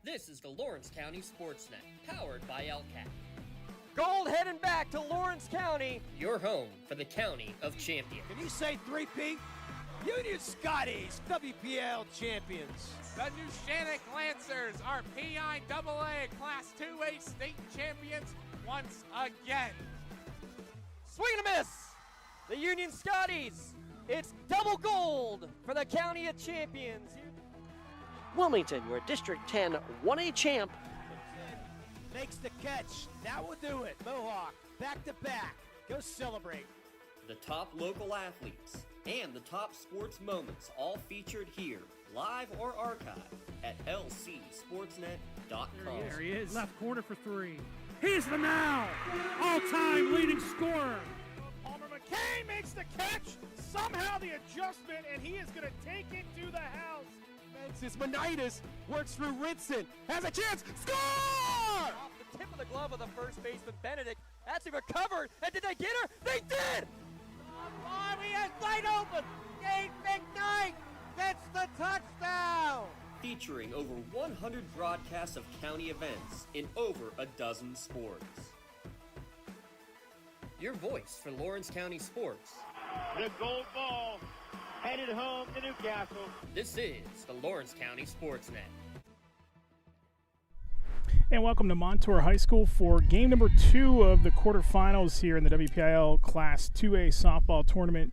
This is the Lawrence County SportsNet, powered by LCAT. Gold heading back to Lawrence County. Your home for the County of Champions. Can you say 3P? Union Scotties, WPIAL champions. The New Shenango Lancers are PIAA Class 2A state champions once again. Swing and a miss. The Union Scotties. It's double gold for the County of Champions. Wilmington, your District 10 1A champ. Makes the catch. That will do it. Mohawk, back to back. Go celebrate. The top local athletes and the top sports moments all featured here, live or archived at lcsportsnet.com. There he is. Left corner for three. He's the now all-time leading scorer. Palmer McKay makes the catch. Somehow the adjustment, and he is going to take it to the house. His Menitis works through Rinson. Has a chance. Score! Off the tip of the glove of the first baseman, Benedict. Actually recovered. And did they get her? They did! He has wide open. Dave McKnight gets the touchdown. Featuring over 100 broadcasts of county events in over a dozen sports. Your voice for Lawrence County sports. The gold ball headed home to Newcastle. This is the Lawrence County SportsNet. And welcome to Montour High School for game number 2 of the quarterfinals here in the WPIAL Class 2A softball tournament.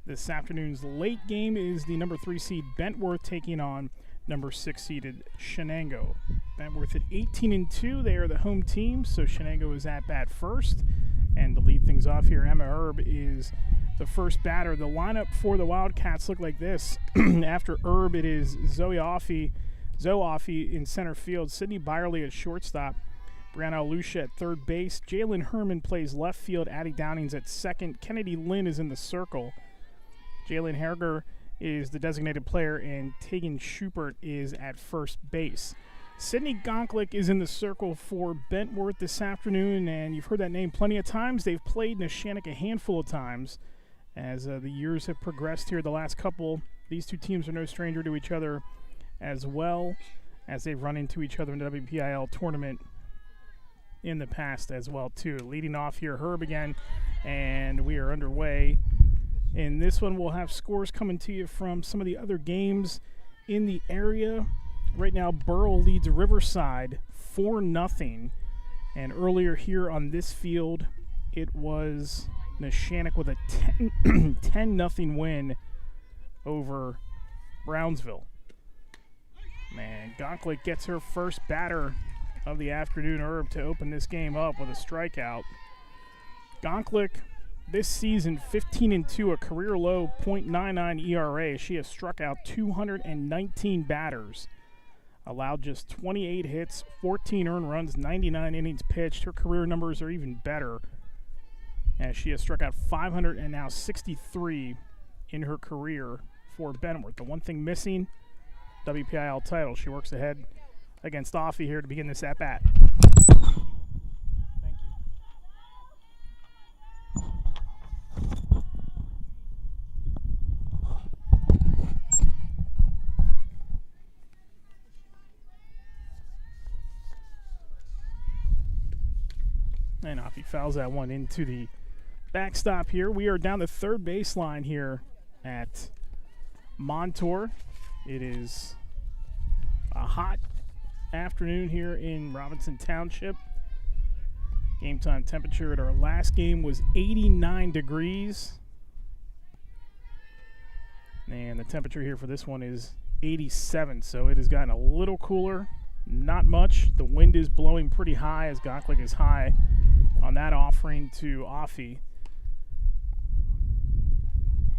This afternoon's late game is the number 3 seed Bentworth taking on number 6 seeded Shenango. Bentworth at 18-2, they are the home team, so Shenango is at bat first. And to lead things off here, Emma Erb is the first batter. The lineup for the Wildcats look like this. After Erb, it is Zoe Offie in center field, Sydney Byerly at shortstop, Brianna Lucia at third base, Jalen Herman plays left field, Addie Downings at second, Kennedy Lynn is in the circle, Jalen Herger is the designated player, and Tegan Schubert is at first base. Sydney Gonklick is in the circle for Bentworth this afternoon, and you've heard that name plenty of times. They've played Neshannock a handful of times as the years have progressed here. The last couple, these two teams are no stranger to each other as well, as they've run into each other in the WPIAL tournament in the past as well too. Leading off here, Herb again, and we are underway. In this one, we'll have scores coming to you from some of the other games in the area. Right now, Burrell leads Riverside 4-0. And earlier here on this field, it was Neshannock with a 10-0 win over Brownsville. Man, Gonklick gets her first batter of the afternoon, Herb, to open this game up with a strikeout. Gonklick this season 15-2, a career low .99 ERA. She has struck out 219 batters. Allowed just 28 hits, 14 earned runs, 99 innings pitched. Her career numbers are even better, as she has struck out 563 in her career for Bentworth. The one thing missing, WPIAL title. She works ahead against Offie here to begin this at-bat. Thank you. And off he fouls that one into the backstop here. We are down the third baseline here at Montour. It is a hot afternoon here in Robinson Township. Game time temperature at our last game was 89 degrees. And the temperature here for this one is 87, so it has gotten a little cooler. Not much. The wind is blowing pretty high as Gonklik is high on that offering to Offie.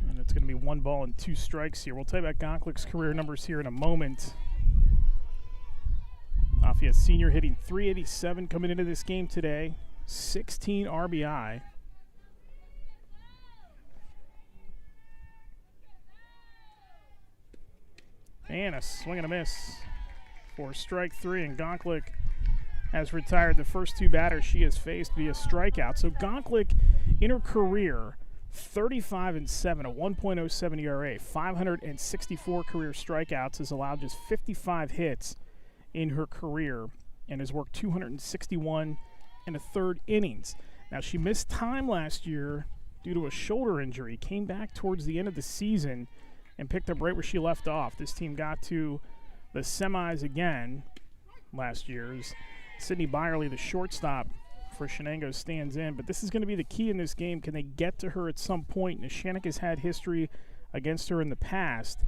And it's going to be 1 ball and 2 strikes here. We'll tell you about Gonklik's career numbers here in a moment. Offie, a senior, hitting .387 coming into this game today. 16 RBI. And a swing and a miss for strike 3, and Gonklik has retired the first 2 batters she has faced via strikeout. So Gonklik, in her career, 35-7, a 1.07 ERA, 564 career strikeouts, has allowed just 55 hits in her career, and has worked 261 and a third innings. Now, she missed time last year due to a shoulder injury, came back towards the end of the season and picked up right where she left off. This team got to the semis again last year. Sydney Byerly, the shortstop for Shenango, stands in, but this is going to be the key in this game. Can they get to her at some point? Neshannock has had history against her in the past,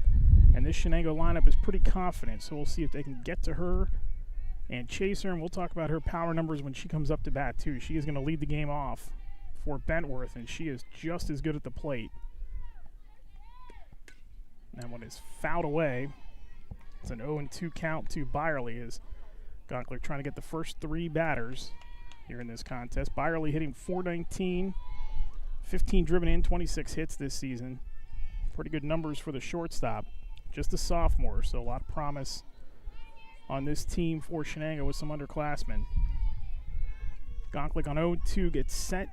and this Shenango lineup is pretty confident, so we'll see if they can get to her and chase her, and we'll talk about her power numbers when she comes up to bat, too. She is going to lead the game off for Bentworth, and she is just as good at the plate. That one is fouled away. It's an 0-2 count to Byerly as Gonklik trying to get the first 3 batters here in this contest. Byerly hitting .419, 15 driven in, 26 hits this season. Pretty good numbers for the shortstop. Just a sophomore, so a lot of promise on this team for Shenango with some underclassmen. Gonklik on 0-2 gets set,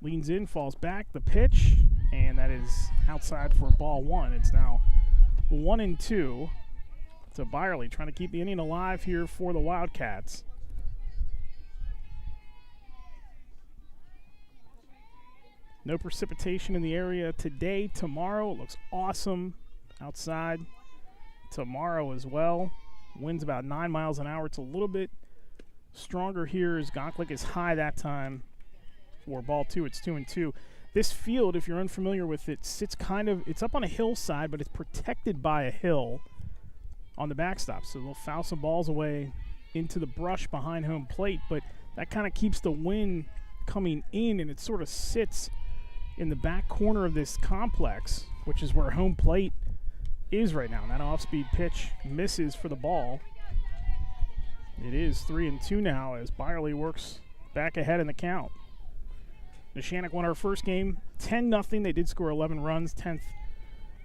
leans in, falls back, the pitch, and that is outside for ball 1. It's now 1-2 to Byerly, trying to keep the inning alive here for the Wildcats. No precipitation in the area today. Tomorrow, it looks awesome outside tomorrow as well. Wind's about 9 miles an hour. It's a little bit stronger here as Gonklik is high that time for ball 2. It's 2-2. This field, if you're unfamiliar with it, sits it's up on a hillside, but it's protected by a hill on the backstop. So they'll foul some balls away into the brush behind home plate, but that kind of keeps the wind coming in, and it sort of sits in the back corner of this complex, which is where home plate is right now. And that off-speed pitch misses for the ball. It is 3-2 now as Byerly works back ahead in the count. Neshannock won our first game 10-0. They did score 11 runs. 10th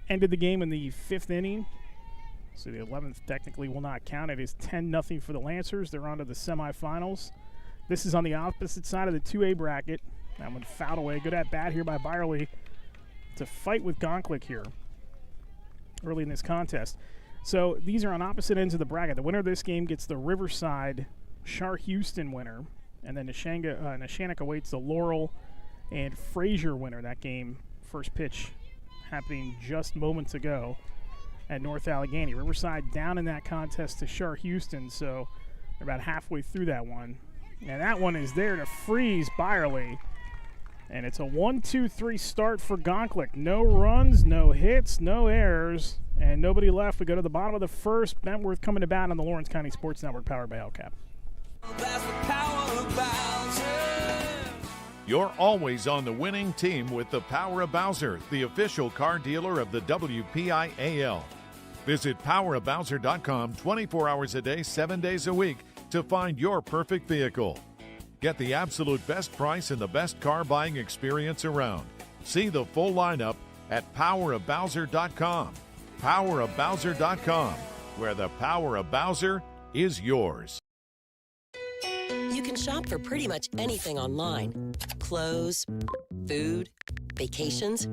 ended the game in the 5th inning. So the 11th technically will not count. It is 10-0 for the Lancers. They're on to the semifinals. This is on the opposite side of the 2A bracket. That one fouled away. Good at bat here by Byerly to fight with Gonklik here early in this contest. So these are on opposite ends of the bracket. The winner of this game gets the Riverside Shar Houston winner, and then Neshannock awaits the Laurel and Fraser winner. That game, first pitch happening just moments ago at North Allegheny. Riverside down in that contest to Shar Houston, so they're about halfway through that one. And that one is there to freeze Byerly. And it's a 1-2-3 start for Gonklik. No runs, no hits, no errors, and nobody left. We go to the bottom of the first. Bentworth coming to bat on the Lawrence County Sports Network, powered by LCAP. You're always on the winning team with the Power of Bowser, the official car dealer of the WPIAL. Visit powerofbowser.com 24 hours a day, 7 days a week to find your perfect vehicle. Get the absolute best price and the best car buying experience around. See the full lineup at powerofbowser.com. Powerofbowser.com, where the power of Bowser is yours. You can shop for pretty much anything online. Clothes, food, vacations,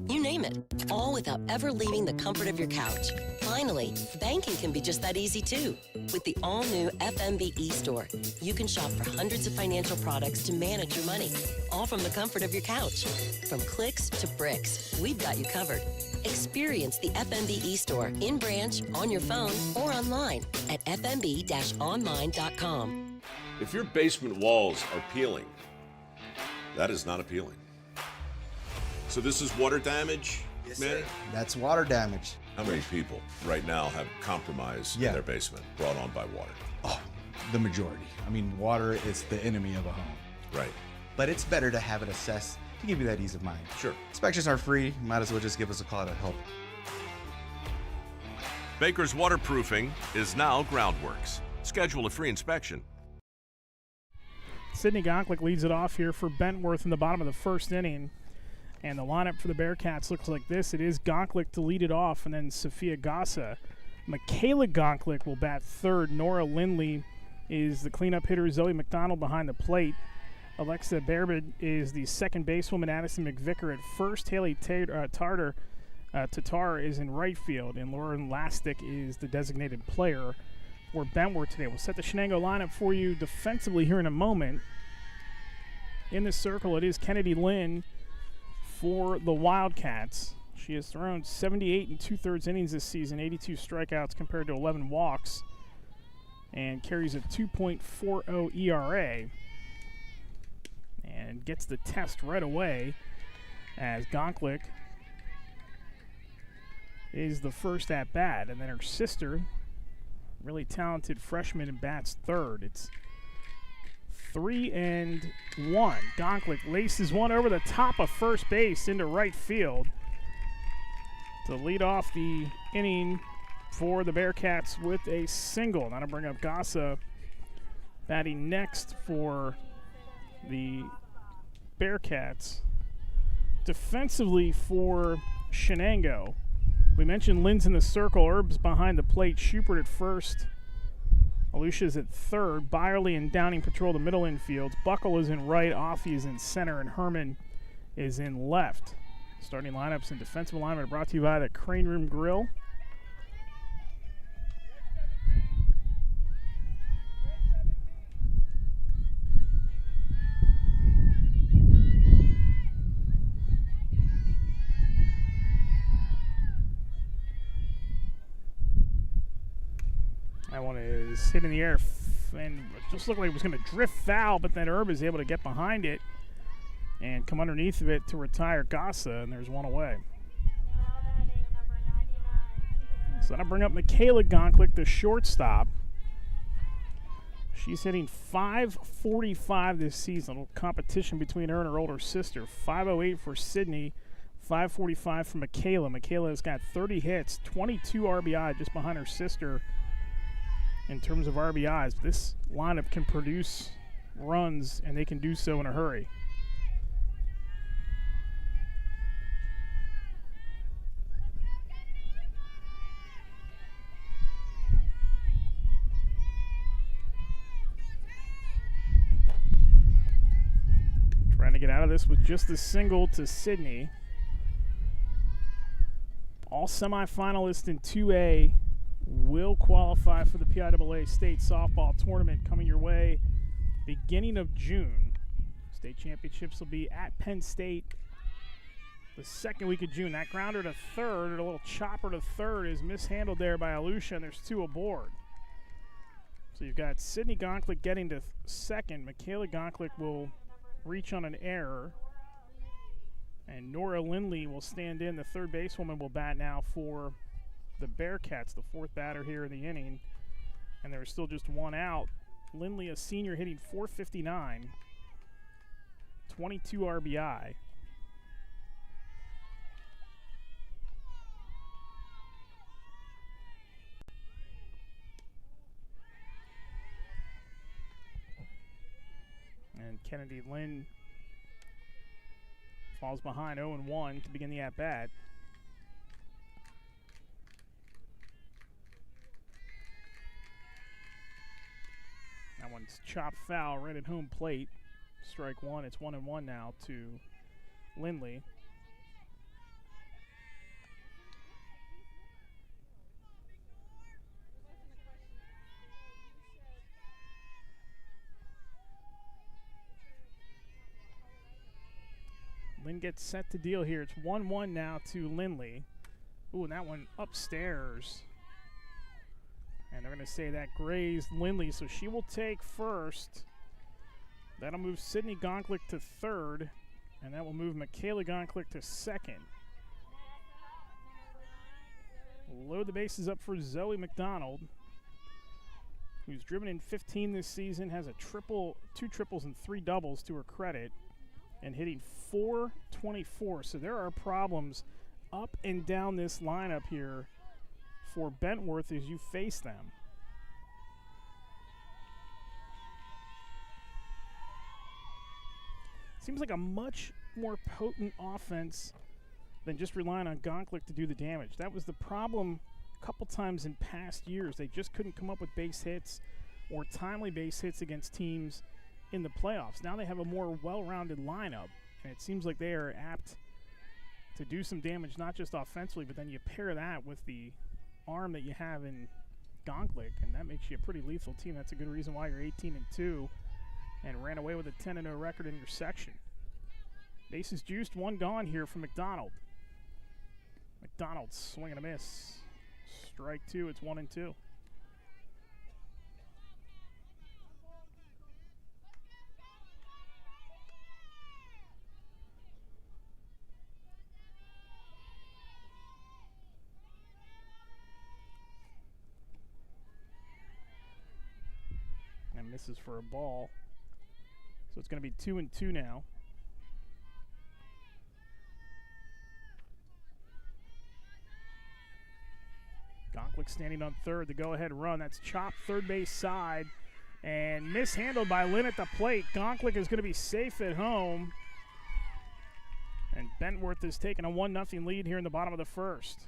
you name it, all without ever leaving the comfort of your couch. Finally, banking can be just that easy too. With the all-new FMB eStore, you can shop for hundreds of financial products to manage your money, all from the comfort of your couch. From clicks to bricks, we've got you covered. Experience the FMB eStore in branch, on your phone, or online at fmb-online.com. If your basement walls are peeling, that is not appealing. So this is water damage, yes, man? Sir. That's water damage. How many people right now have compromise in their basement brought on by water? Oh, the majority. I mean, water is the enemy of a home. Right. But it's better to have it assessed to give you that ease of mind. Sure. Inspections are free. Might as well just give us a call to help. Baker's Waterproofing is now Groundworks. Schedule a free inspection. Sydney Gonklik leads it off here for Bentworth in the bottom of the first inning. And the lineup for the Bearcats looks like this. It is Gonklik to lead it off, and then Sophia Gassa. Michaela Gonklik will bat third. Nora Lindley is the cleanup hitter. Zoe McDonald behind the plate. Alexa Berbid is the second basewoman. Addison McVicker at first. Haley Tatar is in right field. And Lauren Lastic is the designated player for Bentworth today. We'll set the Shenango lineup for you defensively here in a moment. In the circle, it is Kennedy Lynn for the Wildcats. She has thrown 78 and 2/3 innings this season, 82 strikeouts compared to 11 walks, and carries a 2.40 ERA. And gets the test right away as Gonklik is the first at bat. And then her sister, really talented freshman, and bats third. It's 3-1. Gonklik laces one over the top of first base into right field to lead off the inning for the Bearcats with a single. Now to bring up Gassa batting next for the Bearcats. Defensively for Shenango, we mentioned Lynn's in the circle, Herb's behind the plate, Schubert at first, Alusha's at third, Byerly and Downing patrol the middle infields, Buckle is in right, Offie is in center, and Herman is in left. Starting lineups and defensive alignment are brought to you by the Crane Room Grill. That one is hit in the air and just looked like it was going to drift foul, but then Herb is able to get behind it and come underneath of it to retire Gassa, and there's one away. So that'll bring up Michaela Gonklik, the shortstop. She's hitting .545 this season. A little competition between her and her older sister. .508 for Sydney, .545 for Michaela. Michaela has got 30 hits, 22 RBI, just behind her sister in terms of RBIs. This lineup can produce runs, and they can do so in a hurry. Trying to get out of this with just a single to Sydney. All semifinalists in 2A will qualify for the PIAA State Softball Tournament coming your way beginning of June. State championships will be at Penn State the second week of June. That grounder to third, or a little chopper to third, is mishandled there by Alusha, and there's two aboard. So you've got Sydney Gonklik getting to second. Michaela Gonklik will reach on an error, and Nora Lindley will stand in. The third basewoman will bat now for the Bearcats, the fourth batter here in the inning, and there's still just one out. Lindley, a senior, hitting .459, 22 RBI. And Kennedy Lynn falls behind 0-1 to begin the at-bat. That one's chopped foul right at home plate. Strike one. It's 1-1 now to Lindley. Lynn gets set to deal here. It's 1-1 now to Lindley. Ooh, and that one upstairs. And they're going to say that grazed Lindley, so she will take first. That'll move Sydney Gonklick to third, and that will move Michaela Gonklick to second. Load the bases up for Zoe McDonald, who's driven in 15 this season, has a triple, 2 triples and 3 doubles to her credit, and hitting .424. So there are problems up and down this lineup here for Bentworth as you face them. Seems like a much more potent offense than just relying on Gonklick to do the damage. That was the problem a couple times in past years. They just couldn't come up with base hits or timely base hits against teams in the playoffs. Now they have a more well-rounded lineup, and it seems like they are apt to do some damage, not just offensively, but then you pair that with the arm that you have in Gonklick, and that makes you a pretty lethal team. That's a good reason why you're 18-2 and ran away with a 10-0 record in your section. Bases juiced, 1 gone here from McDonald. McDonald swing and a miss. Strike 2, it's 1-2. And misses for a ball. So it's going to be 2-2 now. Gonklick standing on third, the go-ahead run. That's chopped third base side and mishandled by Lynn at the plate. Gonklick is going to be safe at home. And Bentworth is taking a 1-0 lead here in the bottom of the first.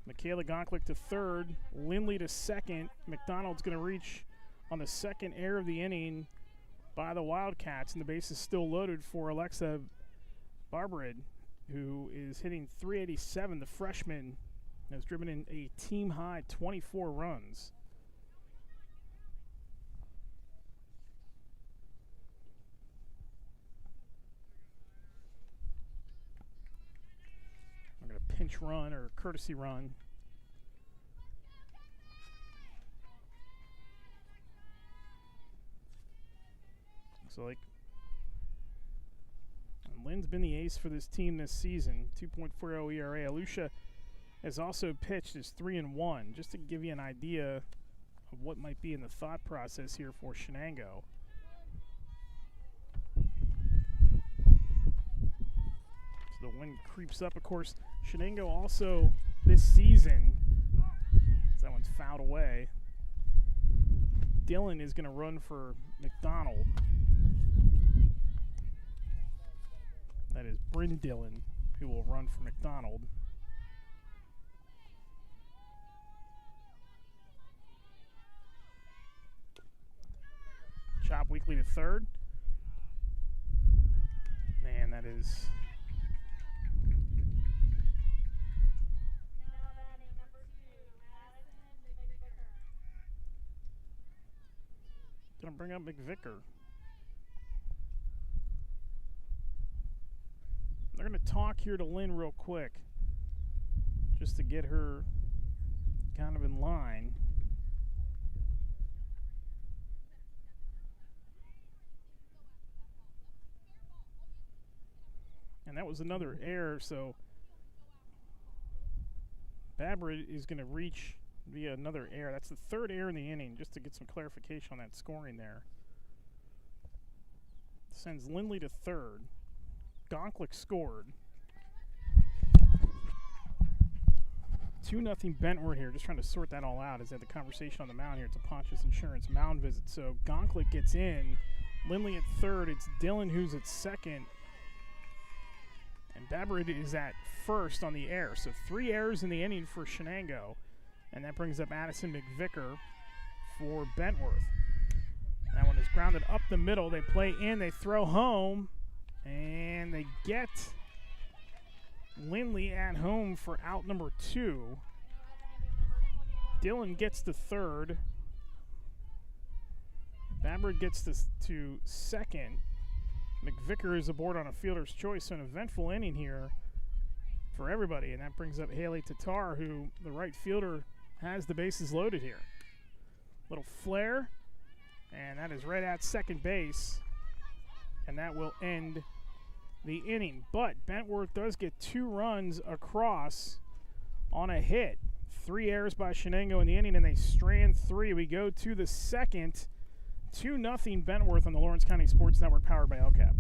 Michaela Gonklick to third, Lindley to second. McDonald's going to reach on the second error of the inning by the Wildcats, and the base is still loaded for Alexa Barbarid, who is hitting .387. The freshman has driven in a team-high 24 runs. We're going to pinch run or courtesy run. So like, and Lynn's been the ace for this team this season, 2.40 ERA. Alusha has also pitched as 3-1, just to give you an idea of what might be in the thought process here for Shenango. So the wind creeps up. Of course, Shenango also this season, so that one's fouled away. Dillon is going to run for McDonald. That is Bryn Dillon, who will run for McDonald. Chop weakly to third. Man, that is... Gonna bring up McVicker. They're gonna talk here to Lynn real quick, just to get her kind of in line. And that was another error, so Babrid is going to reach via another error. That's the third error in the inning, just to get some clarification on that scoring there. Sends Lindley to third. Gonklick scored. 2-0 Bentworth here. Just trying to sort that all out as they had the conversation on the mound here. It's a Pontius Insurance mound visit. So Gonklick gets in. Lindley at third. It's Dillon who's at second. And Babrid is at first on the air. So 3 errors in the inning for Shenango. And that brings up Addison McVicker for Bentworth. That one is grounded up the middle. They play in. They throw home. And they get Lindley at home for out number 2. Dillon gets to third. Babrid gets to second. McVicker is aboard on a fielder's choice, so an eventful inning here for everybody, and that brings up Haley Tatar, who, the right fielder, has the bases loaded here. Little flare, and that is right at second base, and that will end the inning. But Bentworth does get 2 runs across on a hit. 3 errors by Shenango in the inning, and they strand 3. We go to the second. 2-0 Bentworth on the Lawrence County Sports Network, powered by LCAP.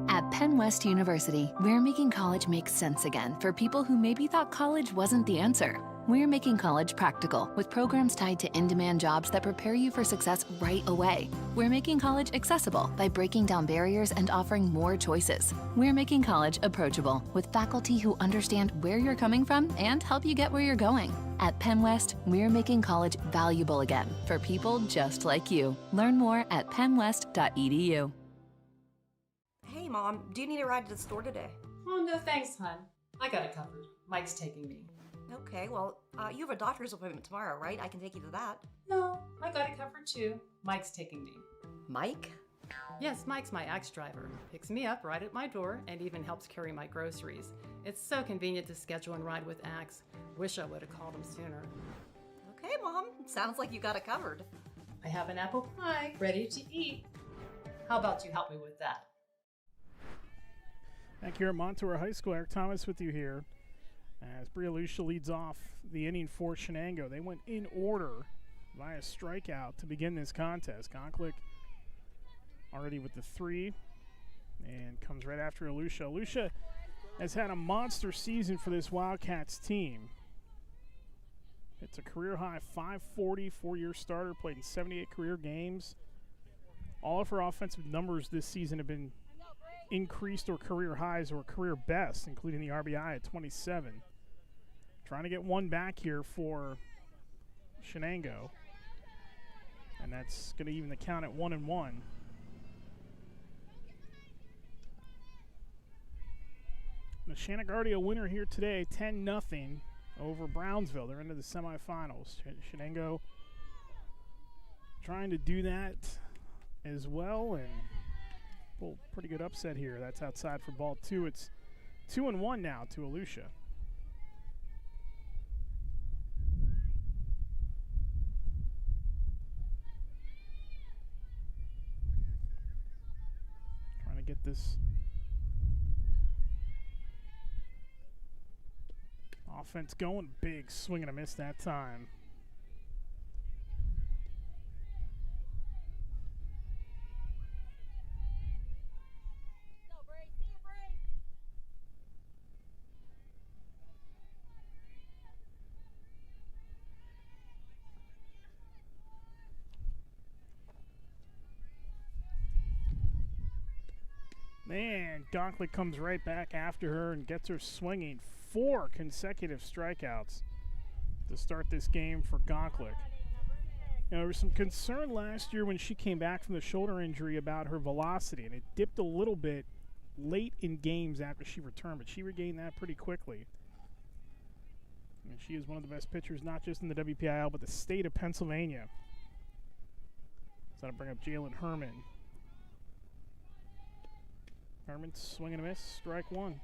At Penn West University, we're making college make sense again for people who maybe thought college wasn't the answer. We're making college practical with programs tied to in-demand jobs that prepare you for success right away. We're making college accessible by breaking down barriers and offering more choices. We're making college approachable with faculty who understand where you're coming from and help you get where you're going. At Penn West, we're making college valuable again for people just like you. Learn more at pennwest.edu. Hey, Mom, do you need a ride to the store today? Oh, no thanks, hon. I got it covered. Mike's taking me. Okay, well, you have a doctor's appointment tomorrow, right? I can take you to that. No, I got it covered too. Mike's taking me. Mike? Yes, Mike's my Axe driver. Picks me up right at my door and even helps carry my groceries. It's so convenient to schedule and ride with Axe. Wish I would have called him sooner. Okay, Mom. Sounds like you got it covered. I have an apple pie ready to eat. How about you help me with that? Back here at Montour High School, Eric Thomas with you here. As Bria Lucia leads off the inning for Shenango. They went in order via strikeout to begin this contest. Gonklick already with the 3 and comes right after Lucia. Lucia has had a monster season for this Wildcats team. It's a career-high 540, 4-year starter, played in 78 career games. All of her offensive numbers this season have been increased or career highs or career best, including the RBI at 27. Trying to get one back here for Shenango. And that's going to even the count at 1-1. The Shenango winner here today, 10-0 over Brownsville. They're into the semifinals. Shenango trying to do that as well, and pull pretty good upset here. That's outside for ball 2. It's 2-1 now to Alusha. Trying to get this offense going. Big swing and a miss that time. And Gonklick comes right back after her and gets her swinging. 4 consecutive strikeouts to start this game for Gonklick. You know, there was some concern last year when she came back from the shoulder injury about her velocity, and it dipped a little bit late in games after she returned, but she regained that pretty quickly. And she is one of the best pitchers, not just in the WPIAL, but the state of Pennsylvania. So that'll bring up Jalen Herman. Herman swing and a miss, strike 1.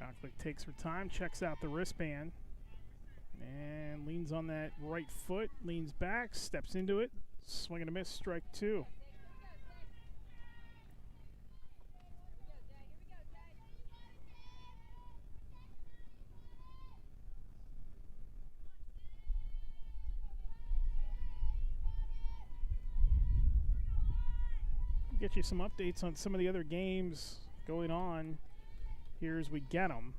Gonklick takes her time, checks out the wristband, and leans on that right foot, leans back, steps into it, swing and a miss, strike 2. Get you some updates on some of the other games going on here as we get them.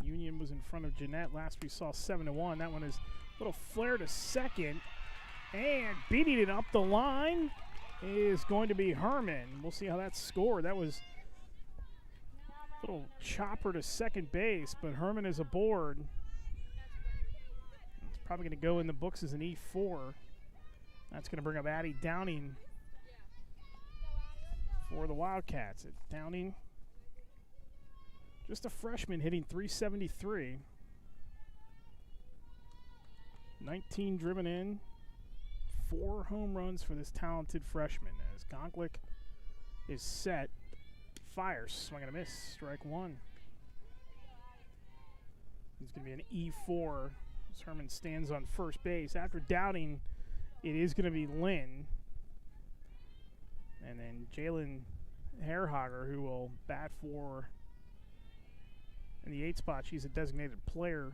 Union was in front of Jeanette. Last we saw 7-1. That one is a little flare to second. And beating it up the line is going to be Herman. We'll see how that's scored. That was a little chopper to second base, but Herman is aboard. It's probably going to go in the books as an E4. That's going to bring up Addie Downing for the Wildcats. Downing Just a freshman hitting .373. 19 driven in. 4 home runs for this talented freshman as Gonklik is set. Fires, swing and a miss, strike one. It's going to be an E4 as Herman stands on first base. After Dowding, it is going to be Lynn. And then Jalen Hairhager, who will bat for in the 8 spot. She's a designated player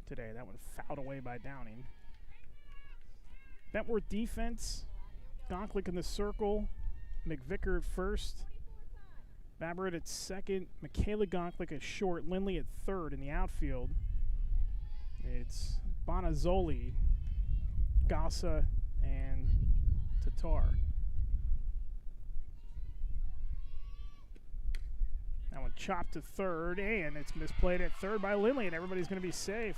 today. That one fouled away by Downing. Bentworth defense. Gonklik in the circle. McVicker at first. Babbitt at second. Michaela Gonklik at short. Lindley at third in the outfield. It's Bonazzoli, Gassa, and Tatar. That one chopped to third, and it's misplayed at third by Lindley, and everybody's going to be safe.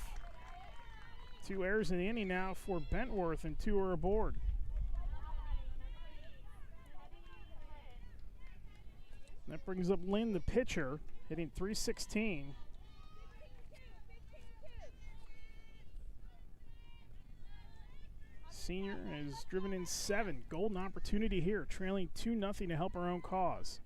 2 errors in the inning now for Bentworth, and 2 are aboard. That brings up Lynn, the pitcher, hitting .316. Senior has driven in 7. Golden opportunity here, trailing 2-0 to help her own cause.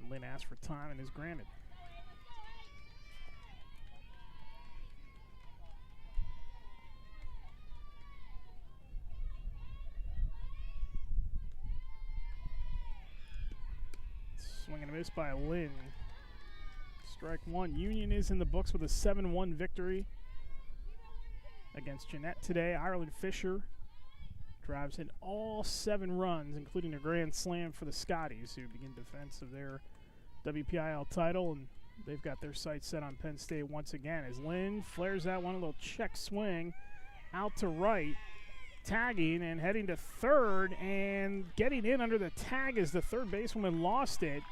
Lynn asked for time and is granted. Swing and a miss by Lynn. Strike one. Union is in the books with a 7-1 victory against Jeanette today. Ireland Fisher drives in all 7 runs, including a grand slam for the Scotties, who begin defense of their WPIAL title, and they've got their sights set on Penn State once again as Lynn flares out one, a little check swing out to right, tagging and heading to third, and getting in under the tag as the third basewoman lost it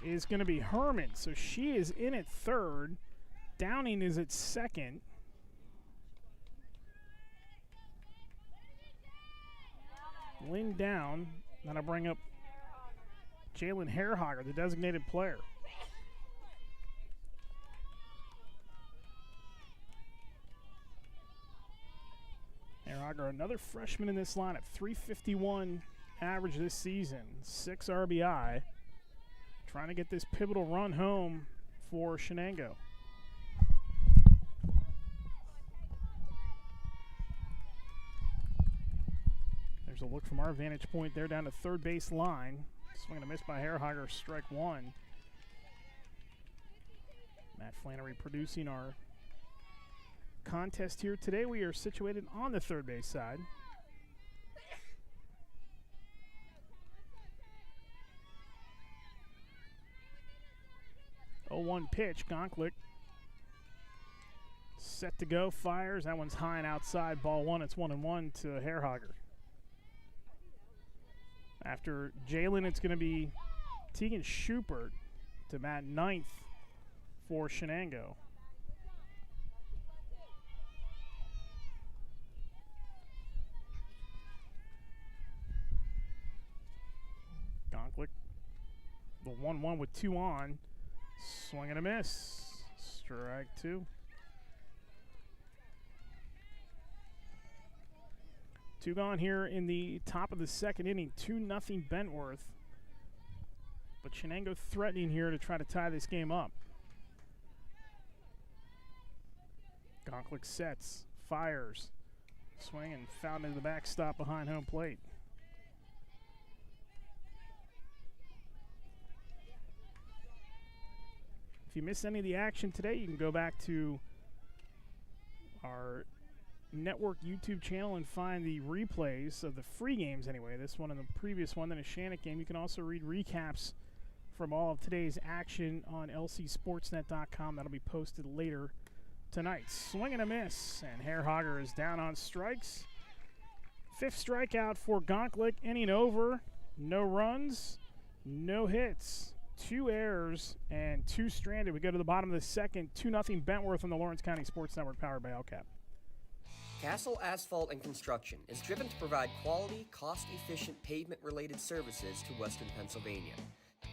is going to be Herman. So she is in at third. Downing is at second. Lynn down. That'll bring up Jalen Hairhager, the designated player. Hairhager, another freshman in this lineup, .351 average this season, 6 RBI. Trying to get this pivotal run home for Shenango. There's a look from our vantage point there down to third base line. Swing and a miss by Hairhager, strike one. Matt Flannery producing our contest here today. We are situated on the third base side. Oh, 1 pitch. Gonklik set to go, fires. That one's high and outside. Ball one. It's 1-1 to Hairhager. After Jalen, it's going to be Tegan Schubert to bat 9th for Shenango. Gonklik, the 1-1 with 2 on. Swing and a miss. Strike 2. 2 gone here in the top of the second inning. 2-0 Bentworth. But Shenango threatening here to try to tie this game up. Gonklik sets, fires, swing and fouled into the backstop behind home plate. If you missed any of the action today, you can go back to our network YouTube channel and find the replays of the free games anyway. This one and the previous one, then a Shannock game. You can also read recaps from all of today's action on lcsportsnet.com. That'll be posted later tonight. Swing and a miss, and Hairhager is down on strikes. 5th strikeout for Gonklik, inning over. No runs, no hits. 2 errors and 2 stranded. We go to the bottom of the second. 2-0 Bentworth on the Lawrence County Sports Network, powered by LCAP. Castle Asphalt and Construction is driven to provide quality, cost-efficient pavement-related services to Western Pennsylvania.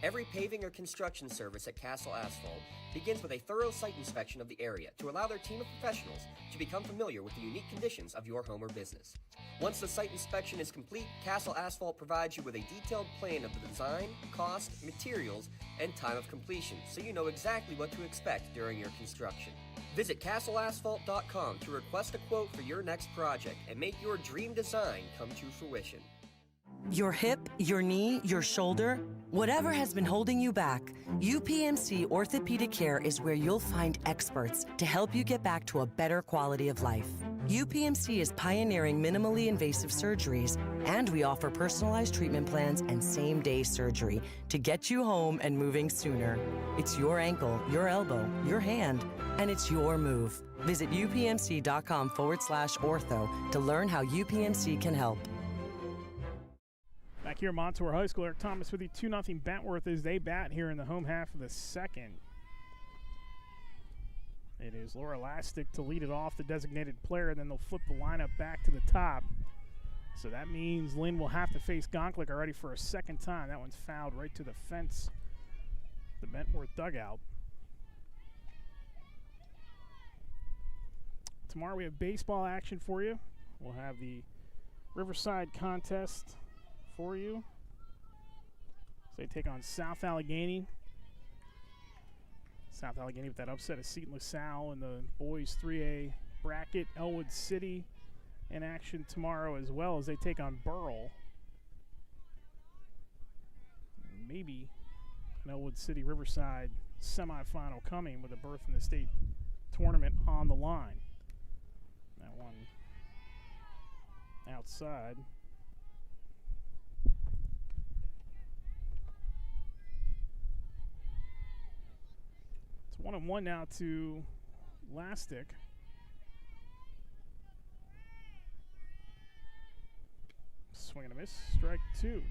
Every paving or construction service at Castle Asphalt begins with a thorough site inspection of the area to allow their team of professionals to become familiar with the unique conditions of your home or business. Once the site inspection is complete, Castle Asphalt provides you with a detailed plan of the design, cost, materials, and time of completion, so you know exactly what to expect during your construction. Visit castleasphalt.com to request a quote for your next project and make your dream design come to fruition. Your hip, your knee, your shoulder, whatever has been holding you back, UPMC Orthopedic Care is where you'll find experts to help you get back to a better quality of life. UPMC is pioneering minimally invasive surgeries, and we offer personalized treatment plans and same-day surgery to get you home and moving sooner. It's your ankle, your elbow, your hand, and it's your move. Visit upmc.com/ortho to learn how UPMC can help. Back here at Montour High School, Eric Thomas with you. 2-0 Bentworth as they bat here in the home half of the second. It is Laura Lastic to lead it off, the designated player, and then they'll flip the lineup back to the top. So that means Lynn will have to face Gonklik already for a second time. That one's fouled right to the fence, the Bentworth dugout. Tomorrow we have baseball action for you. We'll have the Riverside contest for you. So they take on South Allegheny. South Allegheny with that upset of Seton LaSalle in the boys 3A bracket. Elwood City in action tomorrow as well as they take on Burrell. And maybe an Elwood City Riverside semifinal coming with a berth in the state tournament on the line. That one outside. It's 1-1 now to Lastic. Swing and a miss, strike two.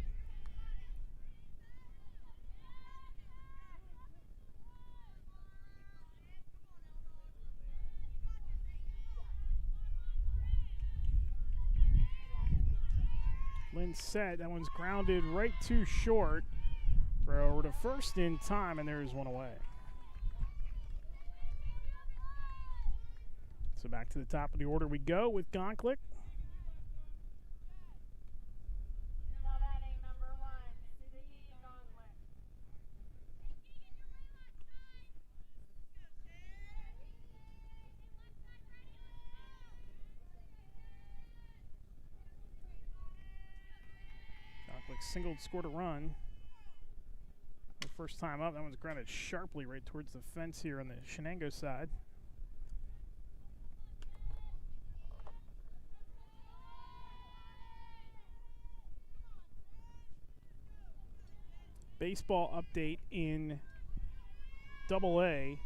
Lynn set, that one's grounded right too short. Throw over to first in time, and there's one away. So back to the top of the order we go with Gonklik. Gonklik singled, scored a run. The first time up, that one's grounded sharply right towards the fence here on the Shenango side. Baseball update in AA.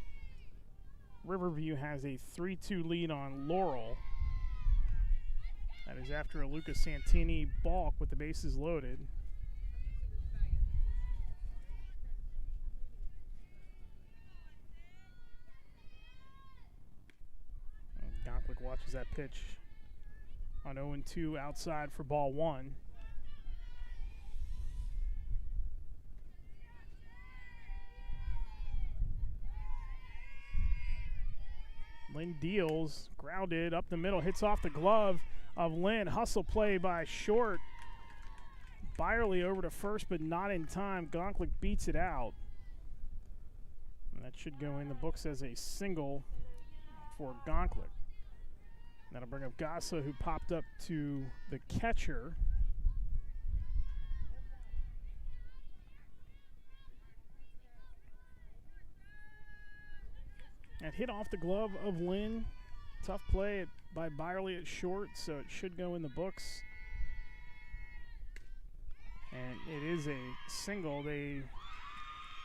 Riverview has a 3-2 lead on Laurel. That is after a Lucas Santini balk with the bases loaded. Gonklik watches that pitch on 0-2 outside for ball one. Lynn deals, grounded up the middle, hits off the glove of Lynn. Hustle play by Short. Byerly over to first, but not in time. Gonklik beats it out. And that should go in the books as a single for Gonklik. That'll bring up Gassa, who popped up to the catcher. That hit off the glove of Lynn. Tough play by Byerly at short, so it should go in the books. And it is a single. They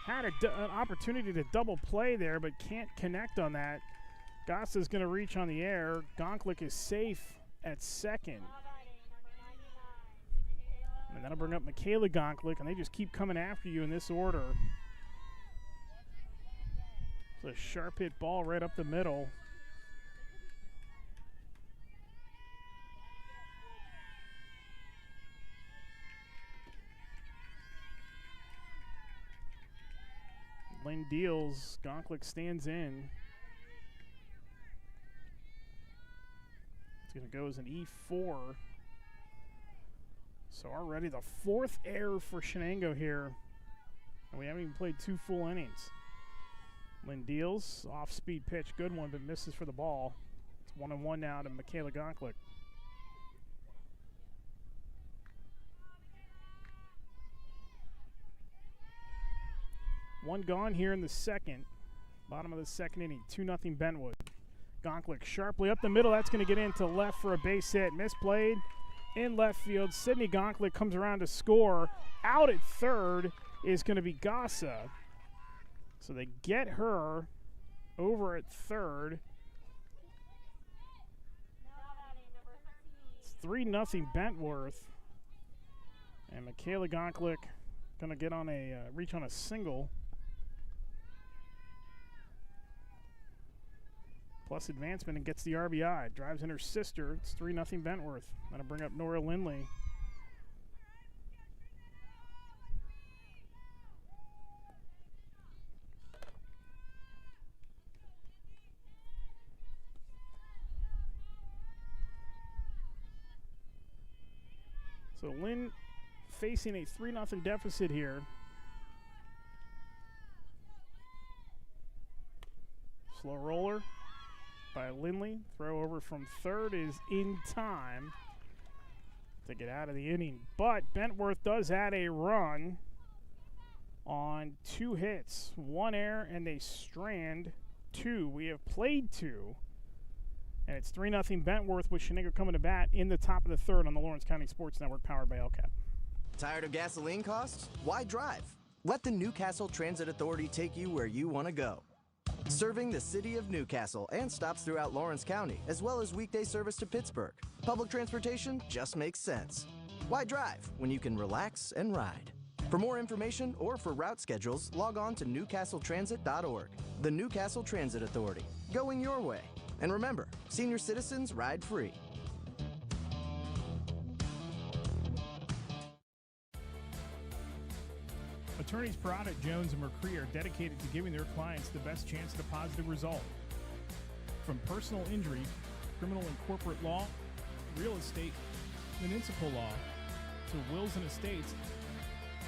had an opportunity to double play there, but can't connect on that. Gassa's going to reach on the air. Gonklik is safe at second. And that'll bring up Michaela Gonklik, and they just keep coming after you in this order. It's a sharp hit ball right up the middle. Lynn deals. Gonklik stands in. It's going to go as an E4. So already the 4th error for Shenango here. And we haven't even played 2 full innings. Lynn deals. Off-speed pitch. Good one, but misses for the ball. It's 1-1 now to Michaela Gonklik. One gone here in the second. Bottom of the second inning. 2-0 Bentwood. Gonklik sharply up the middle. That's going to get into left for a base hit. Misplayed in left field. Sydney Gonklik comes around to score. Out at third is going to be Gassa. So they get her over at third. It's 3-0 Bentworth. And Michaela Gonklik going to get on a reach on a single. Plus advancement and gets the RBI. Drives in her sister. It's 3-0 Bentworth. That'll bring up Nora Lindley. So Lynn facing a 3-0 deficit here. Slow roller by Lindley. Throw over from third is in time to get out of the inning. But Bentworth does add a run on 2 hits. 1 error and they strand 2. We have played 2. And it's 3-0 Bentworth with Shenango coming to bat in the top of the third on the Lawrence County Sports Network powered by LCAP. Tired of gasoline costs? Why drive? Let the Newcastle Transit Authority take you where you want to go. Serving the city of Newcastle and stops throughout Lawrence County, as well as weekday service to Pittsburgh. Public transportation just makes sense. Why drive when you can relax and ride? For more information or for route schedules, log on to newcastletransit.org. The Newcastle Transit Authority, going your way. And remember, senior citizens ride free. Attorneys Parada, Jones, and McCree are dedicated to giving their clients the best chance at a positive result. From personal injury, criminal and corporate law, real estate, municipal law, to wills and estates,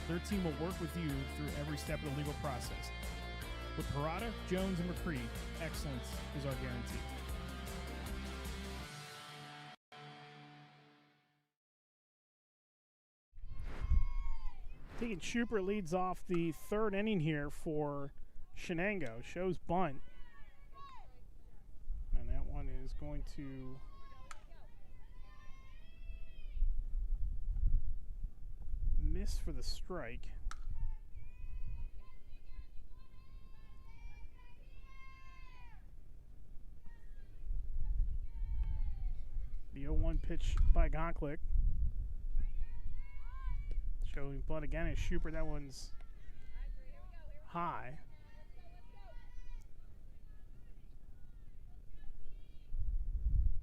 their team will work with you through every step of the legal process. With Parada, Jones, and McCree, excellence is our guarantee. Tegan Schuper leads off the third inning here for Shenango. Shows bunt. And that one is going to miss for the strike. The 0-1 pitch by Gonklik. Showing bunt again is Schuper. That one's high.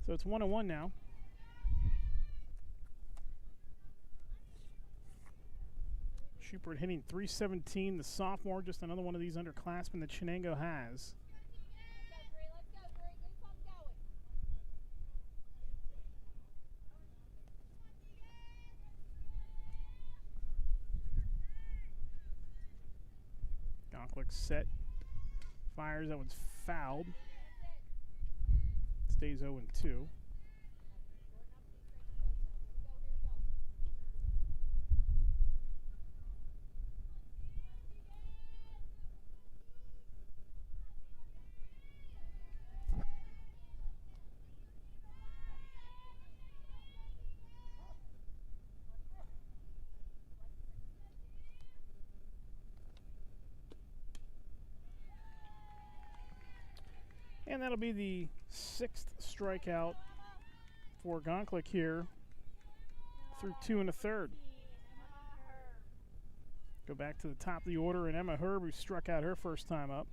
So it's 1-1 now. Schuper hitting .317. The sophomore, just another one of these underclassmen that Shenango has. Gonklik set, fires. That one's fouled. Stays 0-2. And that'll be the 6th strikeout for Gonklik here through 2 1/3. Go back to the top of the order, and Emma Herb, who struck out her first time up.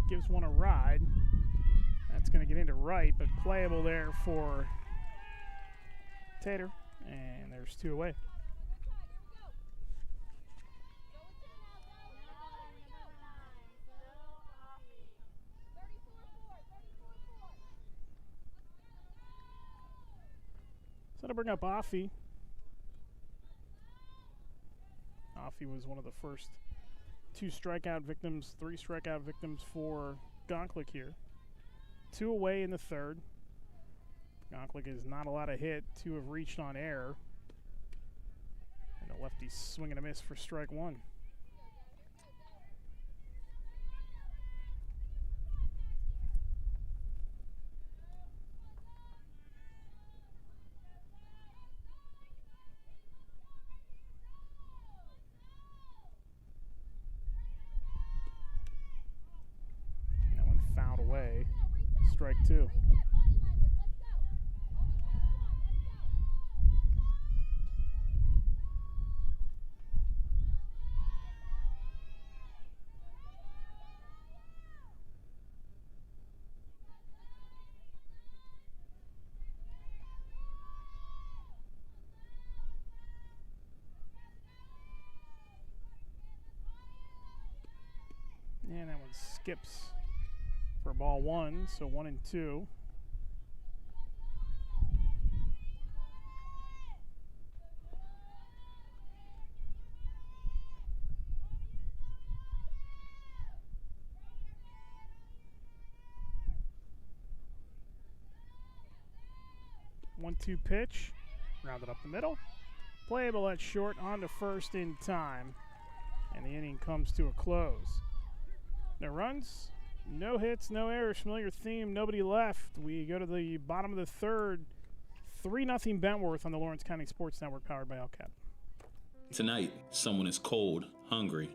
gives one a ride. That's going to get into right, but playable there for Tater. And there's 2 away. So to bring up Offie. Offie was one of the first 2 strikeout victims, 3 strikeout victims for Gonklik here. 2 away in the third. Gonklik is not allowed to hit. 2 have reached on air. And the lefty swing and a miss for strike 1. Away. Strike 2. And that one skips for ball 1, so 1 and 2. One-two pitch, rounded up the middle. Playable at short, on to first in time, and the inning comes to a close. No runs, no hits, no errors. Familiar theme, nobody left. We go to the bottom of the third. 3-0 Bentworth on the Lawrence County Sports Network, powered by LCAP. Tonight, someone is cold, hungry,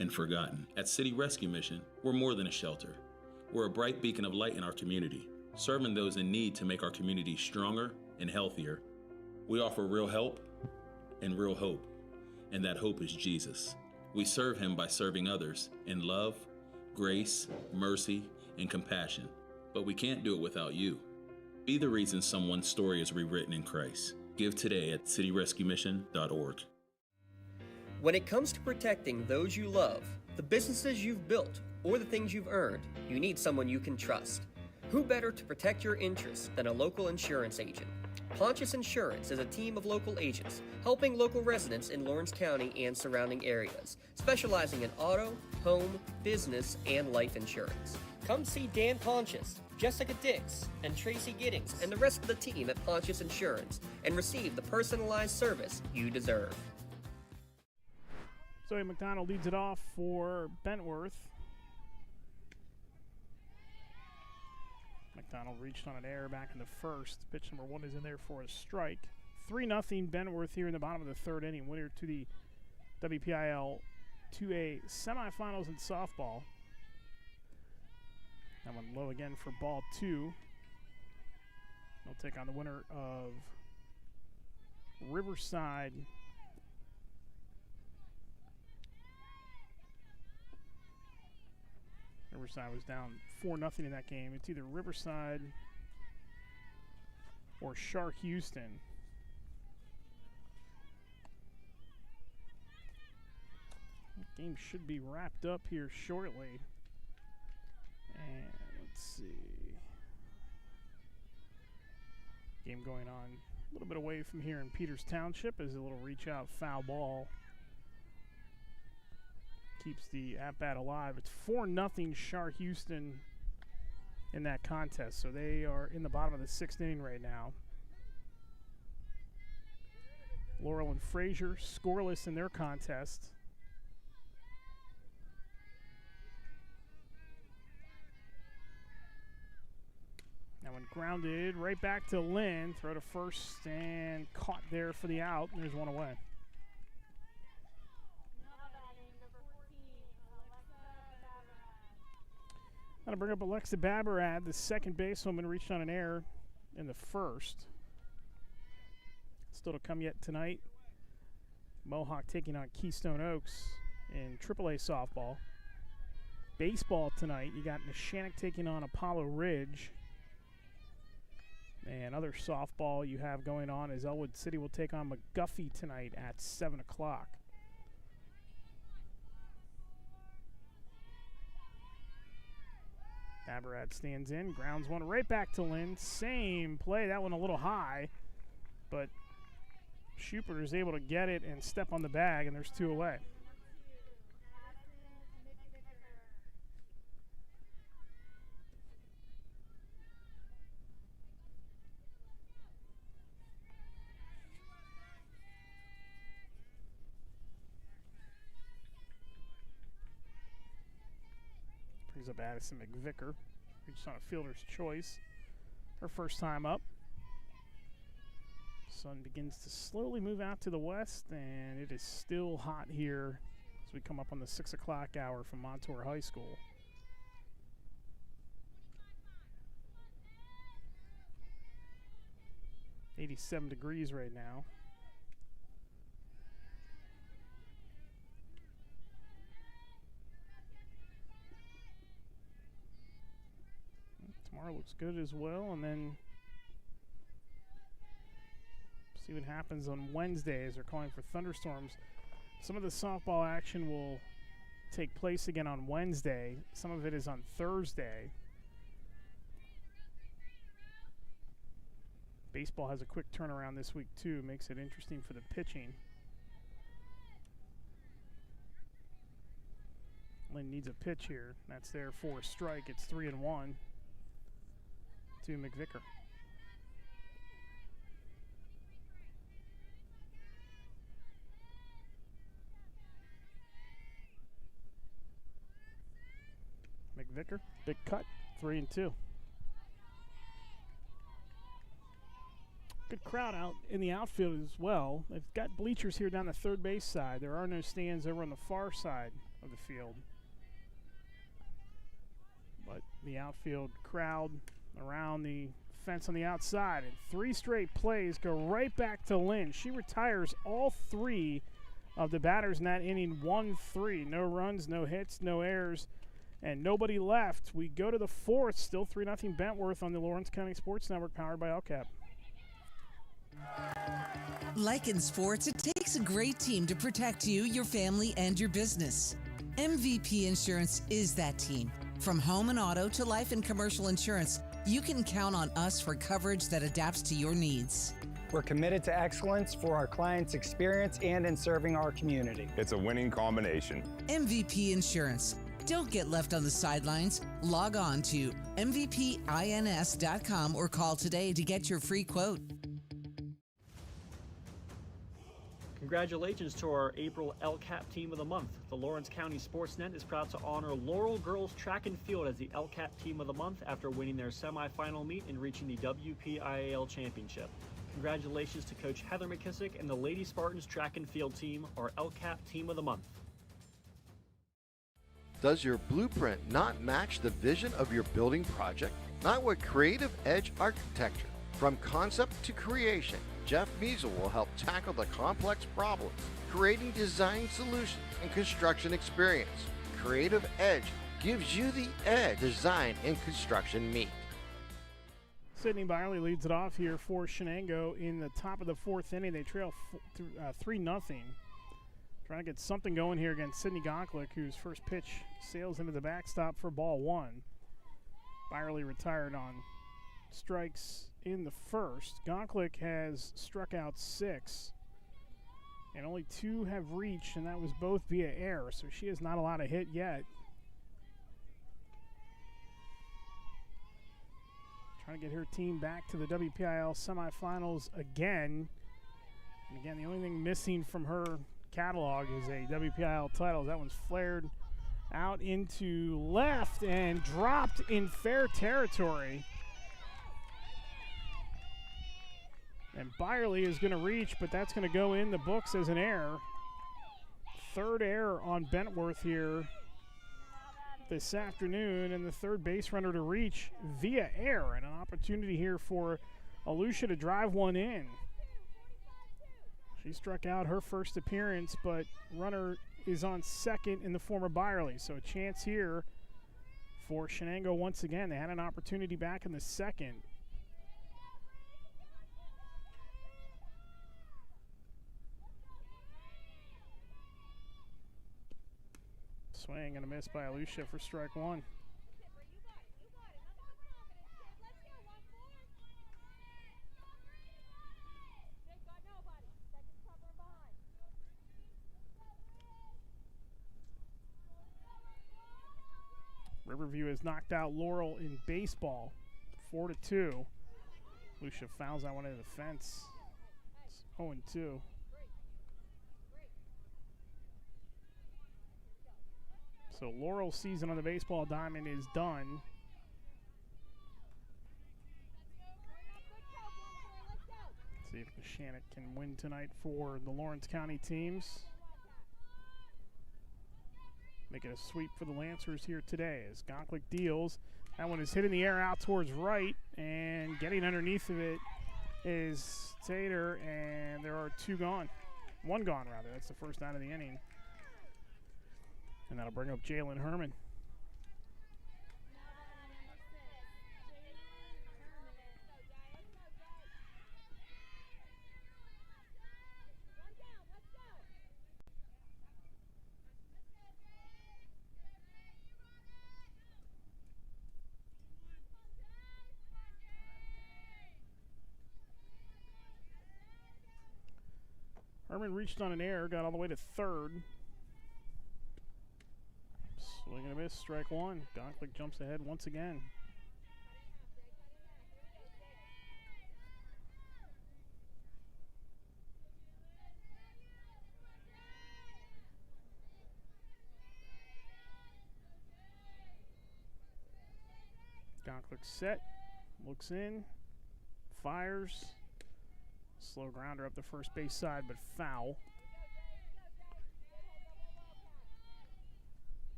and forgotten. At City Rescue Mission, we're more than a shelter. We're a bright beacon of light in our community, serving those in need to make our community stronger and healthier. We offer real help and real hope, and that hope is Jesus. We serve him by serving others in love, grace, mercy, and compassion. But we can't do it without you. Be the reason someone's story is rewritten in Christ. Give today at cityrescuemission.org. When it comes to protecting those you love, the businesses you've built, or the things you've earned, you need someone you can trust. Who better to protect your interests than a local insurance agent? Pontius Insurance is a team of local agents helping local residents in Lawrence County and surrounding areas, specializing in auto, home, business, and life insurance. Come see Dan Pontius, Jessica Dix, and Tracy Giddings, and the rest of the team at Pontius Insurance, and receive the personalized service you deserve. Zoe McDonald leads it off for Bentworth. McDonald reached on an error back in the first. Pitch number 1 is in there for a strike. 3-0 Bentworth here in the bottom of the third inning. Winner to the WPIAL 2A semifinals in softball. That one low again for ball 2. They'll take on the winner of Riverside. Riverside was down 4-0 in that game. It's either Riverside or Shark Houston. The game should be wrapped up here shortly. And let's see. Game going on a little bit away from here in Peters Township as a little reach out foul ball keeps the at-bat alive. It's 4-0 Shark Houston in that contest. So they are in the bottom of the 6th inning right now. Laurel and Fraser scoreless in their contest. That one grounded right back to Lynn. Throw to first and caught there for the out. There's one away. Got to bring up Alexa Babarad, the second basewoman, reached on an error in the first. Still to come yet tonight. Mohawk taking on Keystone Oaks in AAA softball. Baseball tonight, you got Neshannock taking on Apollo Ridge. And other softball you have going on is Elwood City will take on McGuffey tonight at 7 o'clock. Aberrad stands in, grounds one right back to Lynn. Same play, that one a little high, but Schupert is able to get it and step on the bag, and there's 2 away. Brings up Addison McVicker, reached on a fielder's choice. Her first time up. Sun begins to slowly move out to the west, and it is still hot here as we come up on the 6 o'clock hour from Montour High School. .87 degrees right now. Tomorrow looks good as well, and then see what happens on Wednesday as they're calling for thunderstorms. Some of the softball action will take place again on Wednesday. Some of it is on Thursday. Baseball has a quick turnaround this week too, makes it interesting for the pitching. Lynn needs a pitch here. That's there for a strike. It's 3-1 to McVicker. McVicker, big cut, 3-2. Good crowd out in the outfield as well. They've got bleachers here down the third base side. There are no stands over on the far side of the field. But the outfield crowd around the fence on the outside. And 3 straight plays go right back to Lynn. She retires all 3 of the batters in that inning, 1-3. No runs, no hits, no errors, and nobody left. We go to the 4th, still 3-0 Bentworth on the Lawrence County Sports Network, powered by LCAP. Like in sports, it takes a great team to protect you, your family, and your business. MVP Insurance is that team. From home and auto to life and commercial insurance, you can count on us for coverage that adapts to your needs. We're committed to excellence for our clients' experience and in serving our community. It's a winning combination. MVP Insurance. Don't get left on the sidelines. Log on to mvpins.com or call today to get your free quote. Congratulations to our April LCAP Team of the Month. The Lawrence County SportsNet is proud to honor Laurel Girls Track and Field as the LCAP Team of the Month after winning their semifinal meet and reaching the WPIAL Championship. Congratulations to Coach Heather McKissick and the Lady Spartans Track and Field Team, our LCAP Team of the Month. Does your blueprint not match the vision of your building project? Not with Creative Edge Architecture. From concept to creation, Jeff Measle will help tackle the complex problems, creating design solutions and construction experience. Creative Edge gives you the edge design and construction meet. Sydney Byerly leads it off here for Shenango in the top of the 4th inning. They trail 3-0. Trying to get something going here against Sydney Gonklick, whose first pitch sails into the backstop for ball 1. Byerly retired on strikes in the first. Gonklick has struck out 6, and only 2 have reached, and that was both via error, so she has not allowed a hit yet. Trying to get her team back to the WPIAL semifinals again. And again, the only thing missing from her catalog is a WPIAL title. That one's flared out into left and dropped in fair territory. And Byerly is going to reach, but that's going to go in the books as an error. 3rd error on Bentworth here this afternoon, and the 3rd base runner to reach via error, and an opportunity here for Alusha to drive one in. She struck out her first appearance, but runner is on second in the form of Byerly, so a chance here for Shenango once again. They had an opportunity back in the second. Swing and a miss by Alicia for strike one. Riverview has knocked out Laurel in baseball, 4-2. Lucia fouls that one into the fence. It's 0-2. So Laurel's season on the baseball diamond is done. Let's see if the Shannon can win tonight for the Lawrence County teams. Make it a sweep for the Lancers here today as Gonklik deals. That one is hit in the air out towards right, and getting underneath of it is Tater, and there are two gone. One gone, rather. That's the first out of the inning. And that'll bring up Jalen Herman. Herman reached on an error, got all the way to third. Swing and a miss, strike one. Gonklik jumps ahead once again. Gonklik set, looks in, fires. Slow grounder up the first base side, but foul.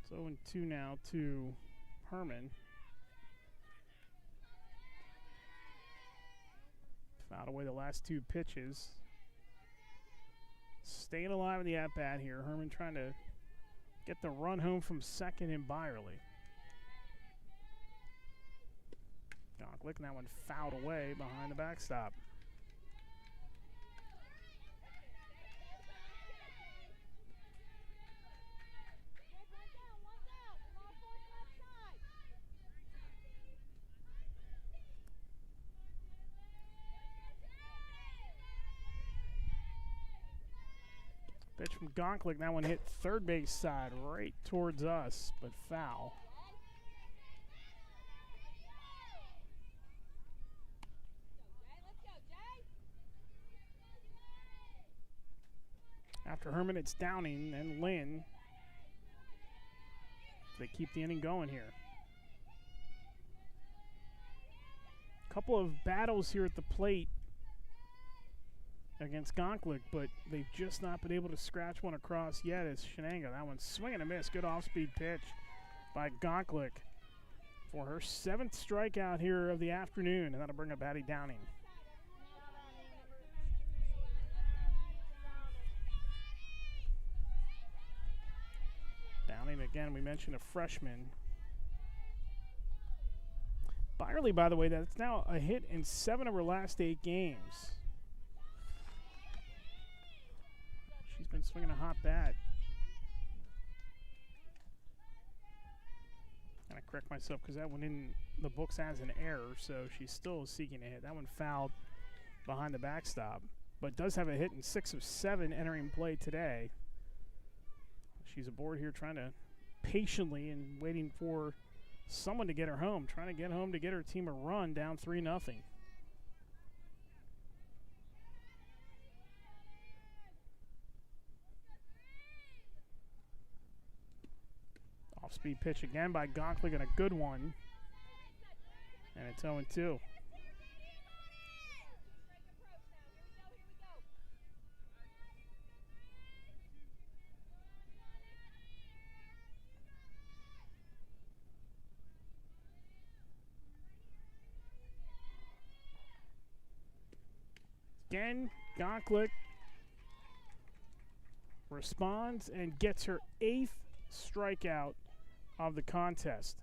So 0-2 now to Herman. Fouled away the last two pitches. Staying alive in the at-bat here. Herman trying to get the run home from second in Byerly. Gonklik, and that one fouled away behind the backstop. Pitch from Gonklik, that one hit third base side right towards us, but foul. After Herman, it's Downing and Lynn. They keep the inning going here. Couple of battles here at the plate against Gonklik, but they've just not been able to scratch one across yet as Shenango. That one's swing and a miss. Good off-speed pitch by Gonklik for her 7th strikeout here of the afternoon, and that'll bring up Addie Downing. Downing, again, we mentioned a freshman. Byerly, by the way, that's now a hit in 7 of her last 8 games. She's been swinging a hot bat. And I correct myself because that one in the books as an error, so she's still seeking a hit. That one fouled behind the backstop, but does have a hit in 6 of 7 entering play today. She's aboard here trying to patiently and waiting for someone to get her home, trying to get home to get her team a run down 3-0. Off-speed pitch again by Gonklik, and a good one. And it's 0-2. Again, Gonklik responds and gets her 8th strikeout of the contest.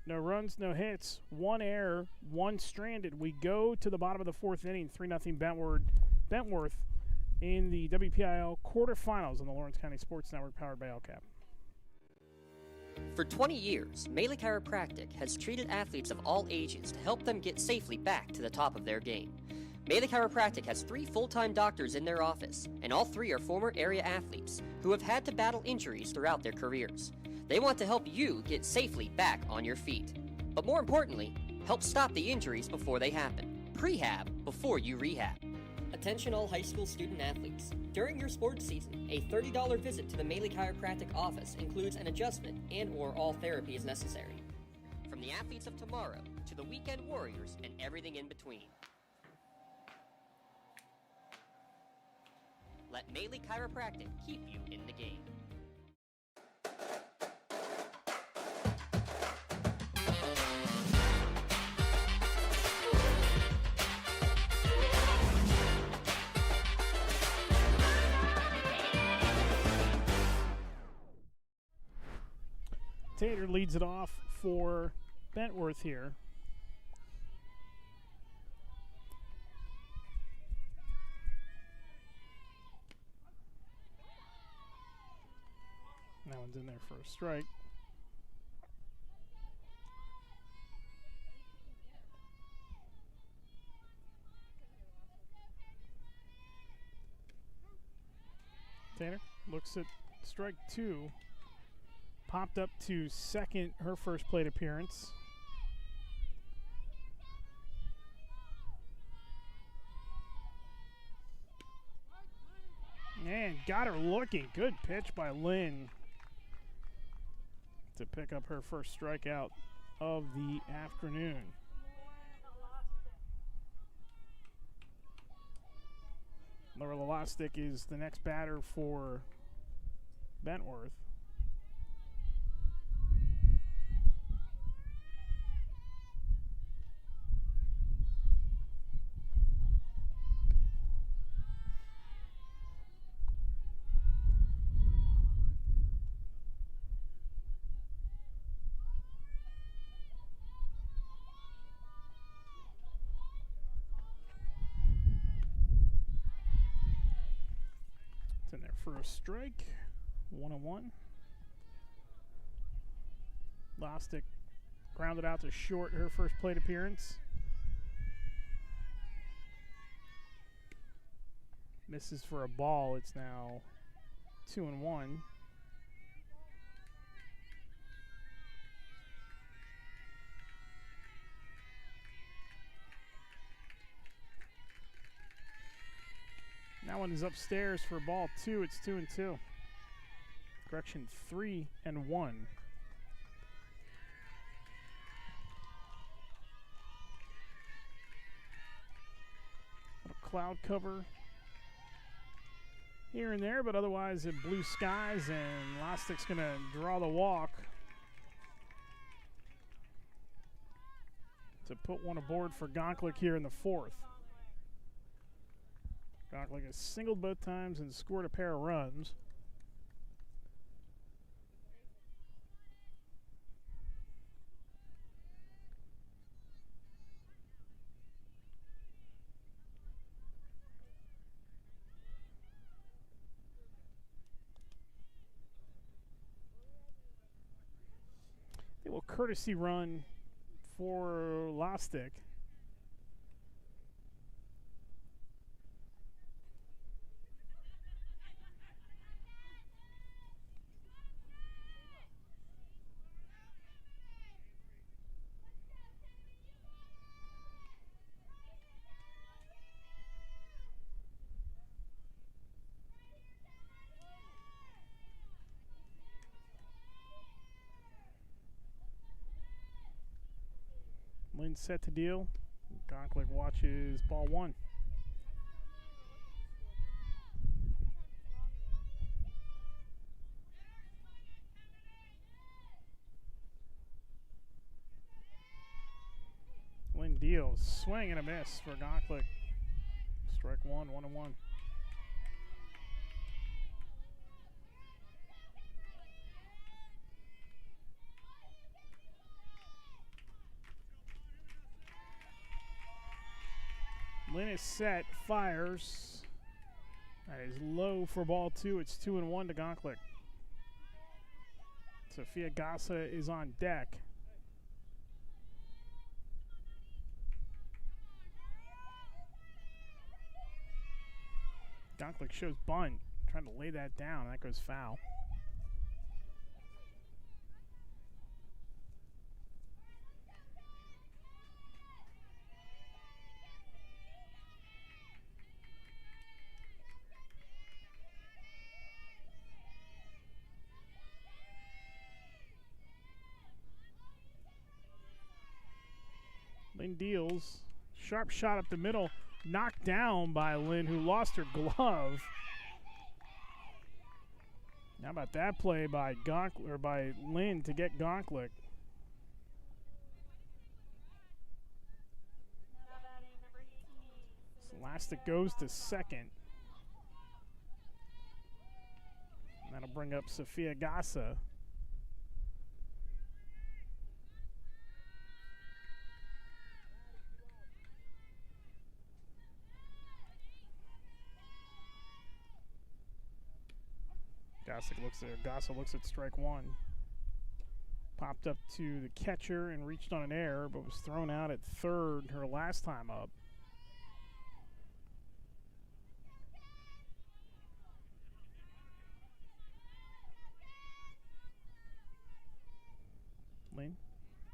No runs, no hits, 1 error, 1 stranded. We go to the bottom of the 4th inning, 3-0 Bentworth in the WPIAL quarterfinals on the Lawrence County Sports Network, powered by LCAP. For 20 years, Melee Chiropractic has treated athletes of all ages to help them get safely back to the top of their game. Melee Chiropractic has 3 full-time doctors in their office, and all 3 are former area athletes who have had to battle injuries throughout their careers. They want to help you get safely back on your feet. But more importantly, help stop the injuries before they happen. Prehab before you rehab. Attention all high school student athletes. During your sports season, a $30 visit to the Melee Chiropractic office includes an adjustment and/or all therapy is necessary. From the athletes of tomorrow to the weekend warriors and everything in between. Let Melee Chiropractic keep you in the game. Tater leads it off for Bentworth here. That one's in there for a strike. Tanner looks at strike 2. Popped up to second, her first plate appearance. And got her looking. Good pitch by Lynn to pick up her first strikeout of the afternoon. Laura Lolostic is the next batter for Bentworth. In there for a strike, 1-1. Lostic grounded out to short, her first plate appearance. Misses for a ball. It's now 2-1. That one is upstairs for ball 2. It's 2-2. Correction, 3-1. Little cloud cover here and there, but otherwise in blue skies, and Lostic's going to draw the walk to put one aboard for Gonklik here in the 4th. Gonklik has singled both times and scored a pair of runs. A little courtesy run for Lostic. Lynn set to deal. Gonklik watches ball one. Lynn deals. Swing and a miss for Gonklik. Strike one, 1-1. Lynn is set, fires. That is low for ball two. It's 2-1 to Gonklik. Sophia Gassa is on deck. Gonklik shows bunt, trying to lay that down. That goes foul. Lynn deals. Sharp shot up the middle. Knocked down by Lynn, who lost her glove. How about that play by by Lynn to get Gonklik? Elastic goes to second. And that'll bring up Sophia Gassa. Gassa looks at strike one. Popped up to the catcher and reached on an error, but was thrown out at third her last time up. Lynn,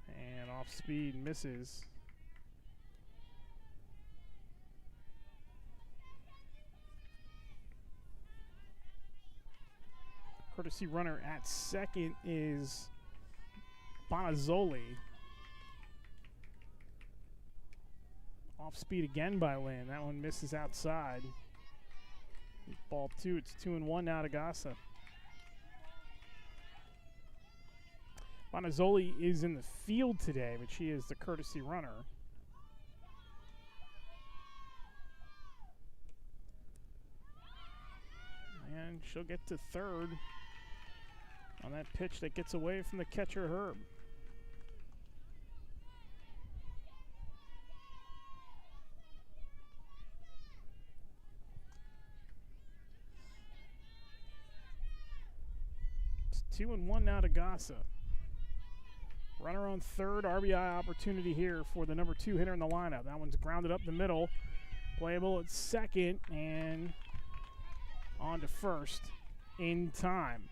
and off speed, misses. Courtesy runner at second is Bonazzoli. Off speed again by Lynn. That one misses outside. Ball two. It's 2-1 now to Gassa. Bonazzoli is in the field today, but she is the courtesy runner. And she'll get to third on that pitch that gets away from the catcher, Herb. It's 2-1 now to Gassa. Runner on third, RBI opportunity here for the number 2 hitter in the lineup. That one's grounded up the middle. Playable at second and on to first in time.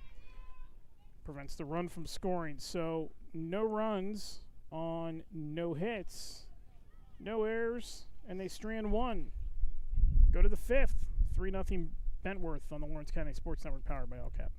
Prevents the run from scoring. So no runs on no hits, no errors, and they strand one. Go to the fifth. 3-0 Bentworth on the Lawrence County Sports Network, powered by LCAP.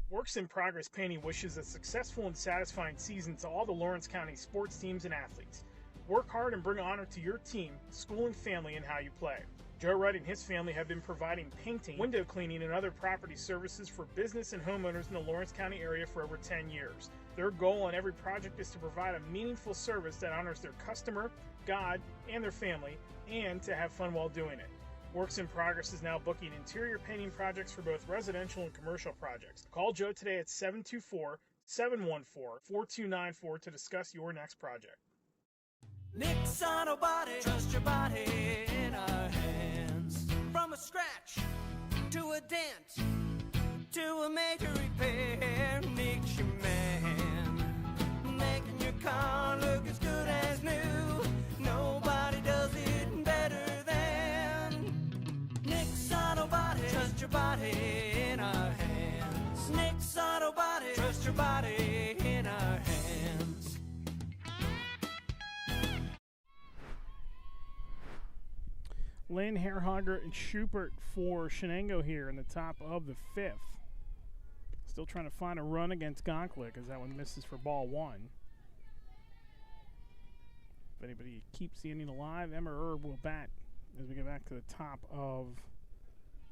Works in Progress Painting wishes a successful and satisfying season to all the Lawrence County sports teams and athletes. Work hard and bring honor to your team, school, and family in how you play. Joe Wright and his family have been providing painting, window cleaning, and other property services for business and homeowners in the Lawrence County area for over 10 years. Their goal on every project is to provide a meaningful service that honors their customer, God, and their family, and to have fun while doing it. Works in Progress is now booking interior painting projects for both residential and commercial projects. Call Joe today at 724-714-4294 to discuss your next project. Nick's Auto Body, trust your body in our hands. From a scratch to a dent to a major repair, Nick's your man. Making your car look as good as new. Nobody does it better than Nick's Auto Body. Trust your body in our hands. Nick's Auto Body, trust your body in our hands. Lynn, Hairhogger, and Schubert for Shenango here in the top of the fifth. Still trying to find a run against Gonklik as that one misses for ball one. If anybody keeps the inning alive, Emma Erb will bat as we get back to the top of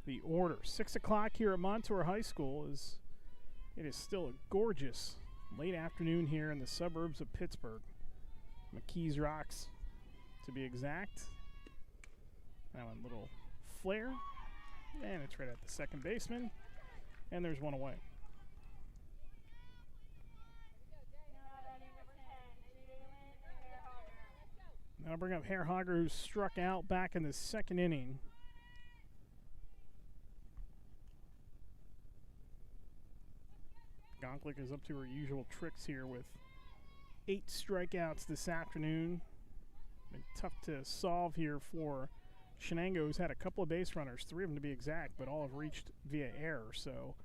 the order. 6 o'clock here at Montour High School. It is still a gorgeous late afternoon here in the suburbs of Pittsburgh. McKees Rocks, to be exact. That one, little flare, and it's right at the second baseman, and there's one away. Now I'll bring up Hairhogger, who struck out back in the second inning. Gonklik is up to her usual tricks here with 8 strikeouts this afternoon. Been tough to solve here for Shenango, who's had a couple of base runners, 3 of them to be exact, but all have reached via error. So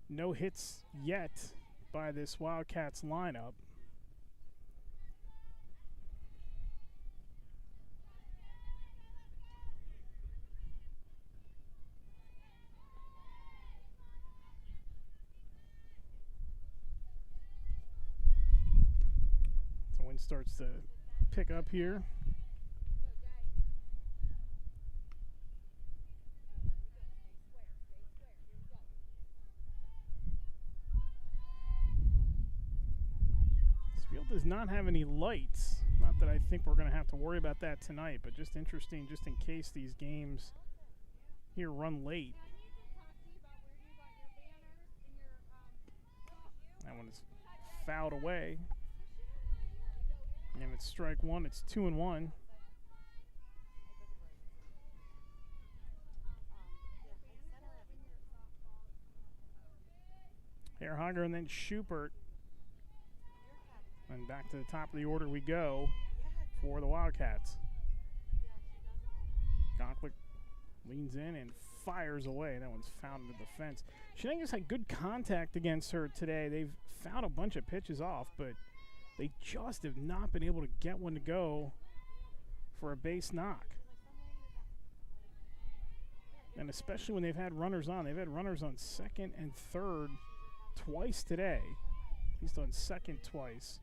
no hits yet by this Wildcats lineup. The wind starts to pick up here. Does not have any lights. Not that I think we're going to have to worry about that tonight, but just interesting just in case these games here run late. That one is fouled away. And it's strike one. It's 2-1. Hairhogger and then Schubert. And back to the top of the order we go for the Wildcats. Gonklik leans in and fires away. That one's fouled into the fence. Shenango's had good contact against her today. They've fouled a bunch of pitches off, but they just have not been able to get one to go for a base knock. And especially when they've had runners on. They've had runners on second and third twice today. At least on second twice.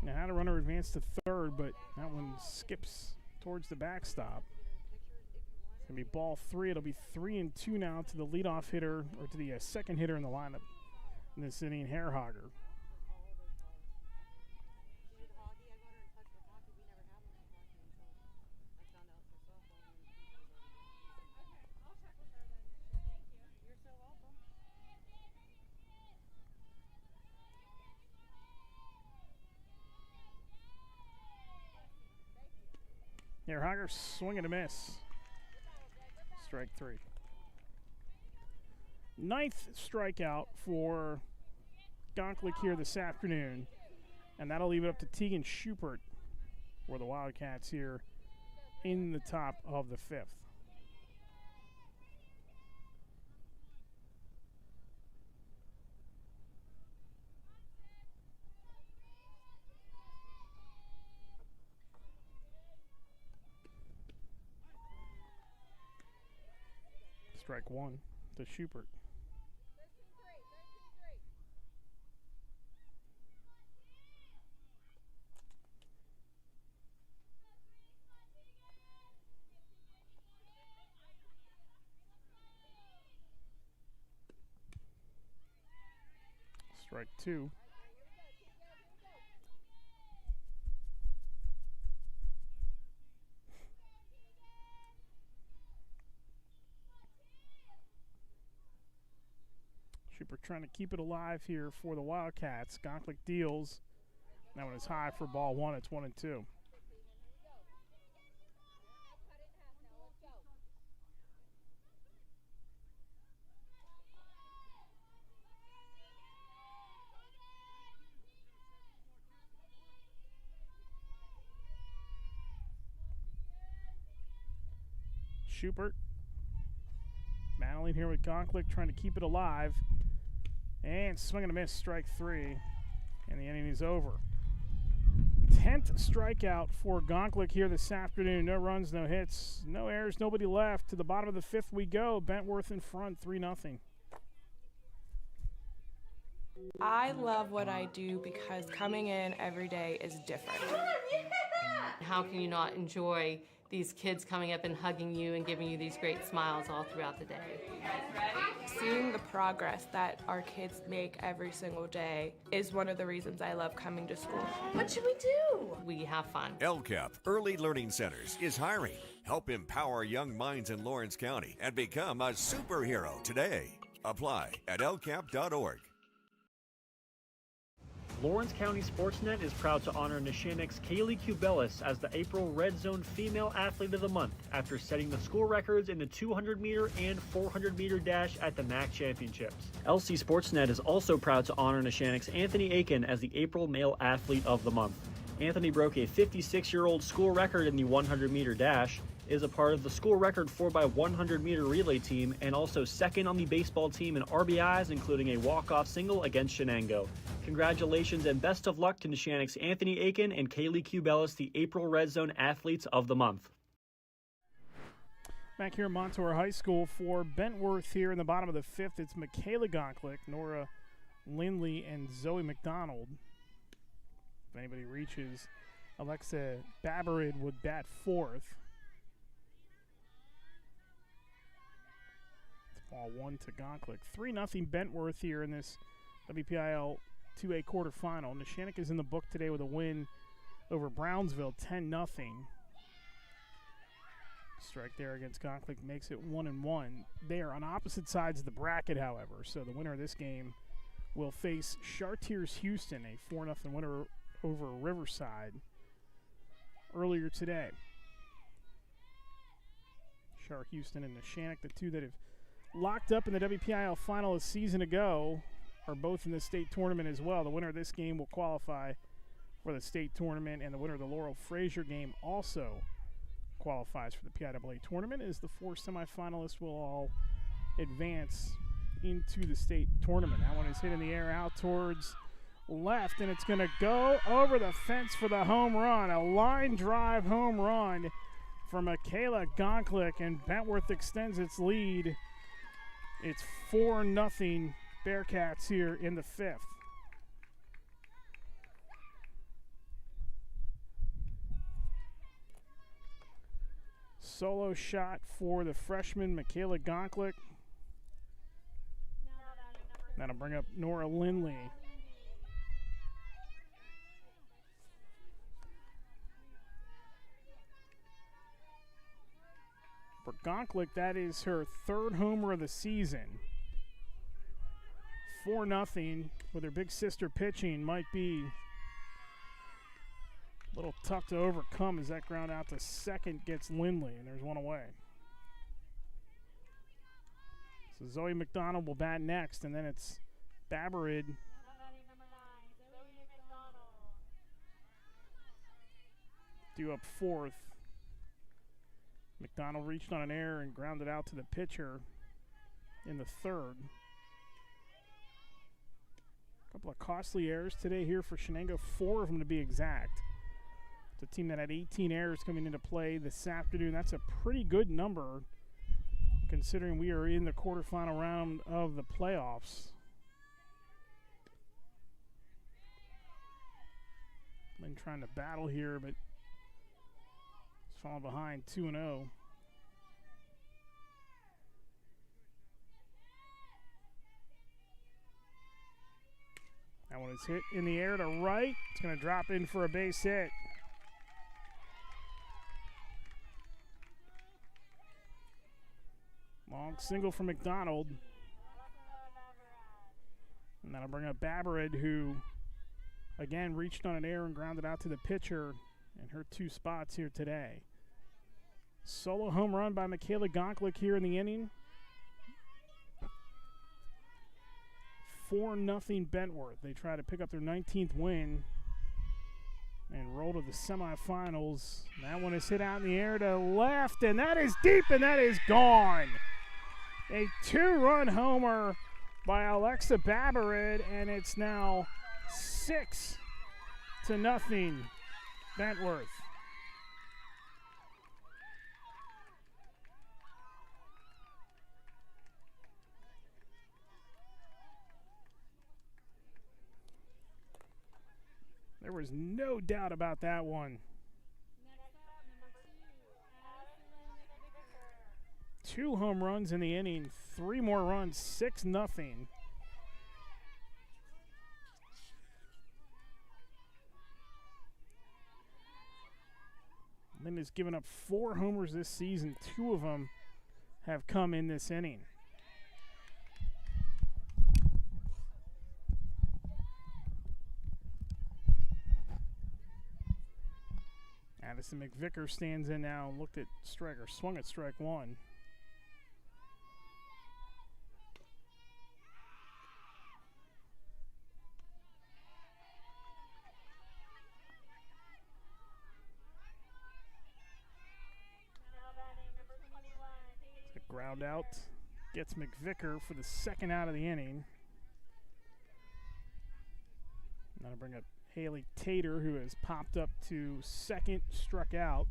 Now had a runner advance to third, but that one skips towards the backstop. It's going to be ball 3. It'll be 3-2 now to the leadoff hitter, or to the second hitter in the lineup in this inning, Hairhogger. Hairhogger swing and a miss. Strike 3. 9th strikeout for Gonklik here this afternoon. And that'll leave it up to Tegan Schubert for the Wildcats here in the top of the 5th. Strike 1 to Schubert. Strike 2. Schubert trying to keep it alive here for the Wildcats. Gonklik deals. That one is high for ball 1. It's 1-2. Schubert battling here with Gonklik, trying to keep it alive. And swing and a miss, strike 3. And the inning is over. 10th strikeout for Gonklik here this afternoon. No runs, no hits, no errors, nobody left. To the bottom of the 5th we go. Bentworth in front, 3-0. I love what I do because coming in every day is different. How can you not enjoy these kids coming up and hugging you and giving you these great smiles all throughout the day? Seeing the progress that our kids make every single day is one of the reasons I love coming to school. What should we do? We have fun. LCAP Early Learning Centers is hiring. Help empower young minds in Lawrence County and become a superhero today. Apply at lcap.org. Lawrence County SportsNet is proud to honor Neshannock's Kaylee Cubelis as the April Red Zone Female Athlete of the Month after setting the school records in the 200-meter and 400-meter dash at the MAC Championships. LC SportsNet is also proud to honor Neshannock's Anthony Aiken as the April Male Athlete of the Month. Anthony broke a 56-year-old school record in the 100-meter dash, is a part of the school record 4x100-meter relay team, and also second on the baseball team in RBIs, including a walk-off single against Shenango. Congratulations and best of luck to Neshannock's Anthony Aiken and Kaylee Cubelis, the April Red Zone Athletes of the Month. Back here at Montour High School for Bentworth here in the bottom of the fifth, it's Michaela Gonklick, Nora Lindley, and Zoe McDonald. If anybody reaches, Alexa Babarid would bat fourth. It's ball one to Gonklick. 3-0 Bentworth here in this WPIAL 2A quarterfinal. Neshannock is in the book today with a win over Brownsville, 10-0. Strike there against Gonklick makes it 1-1. They are on opposite sides of the bracket, however, so the winner of this game will face Chartiers Houston, a 4-0 winner over Riverside earlier today. Char Houston and Neshannock, the two that have locked up in the WPIAL final a season ago, are both in the state tournament as well. The winner of this game will qualify for the state tournament, and the winner of the Laurel Frazier game also qualifies for the PIAA tournament, as the four semifinalists will all advance into the state tournament. That one is hit in the air out towards left, and it's going to go over the fence for the home run. A line drive home run for Michaela Gonklick, and Bentworth extends its lead. It's 4-0 Bearcats here in the fifth. Solo shot for the freshman Michaela Gonklick. That'll bring up Nora Lindley. For Gonklick, that is her third homer of the season. 4-0 with her big sister pitching might be a little tough to overcome as that ground out to second gets Lindley, and there's one away. So Zoe McDonald will bat next, and then it's Babarid. Due up fourth. McDonald reached on an error and grounded out to the pitcher in the third. A couple of costly errors today here for Shenango, 4 of them to be exact. It's a team that had 18 errors coming into play this afternoon. That's a pretty good number considering we are in the quarterfinal round of the playoffs. Been trying to battle here, but it's falling behind 2-0. That one is hit in the air to right. It's going to drop in for a base hit. Long single from McDonald. And that'll bring up Babarid, who again reached on an error and grounded out to the pitcher in her 2 spots here today. Solo home run by Michaela Gonklick here in the inning. 4-0 Bentworth. They try to pick up their 19th win and roll to the semifinals. That one is hit out in the air to left, and that is deep, and that is gone. A 2-run homer by Alexa Babarid, and it's now 6-0 Bentworth. There was no doubt about that one. 2 home runs in the inning, 3 more runs, 6-0. Lynn has given up 4 homers this season. 2 of them have come in this inning. Addison McVicker stands in now and looked at strike, or swung at strike 1. Ground out gets McVicker for the 2nd out of the inning. Now to bring up Haley Tater, who has popped up to 2nd, struck out.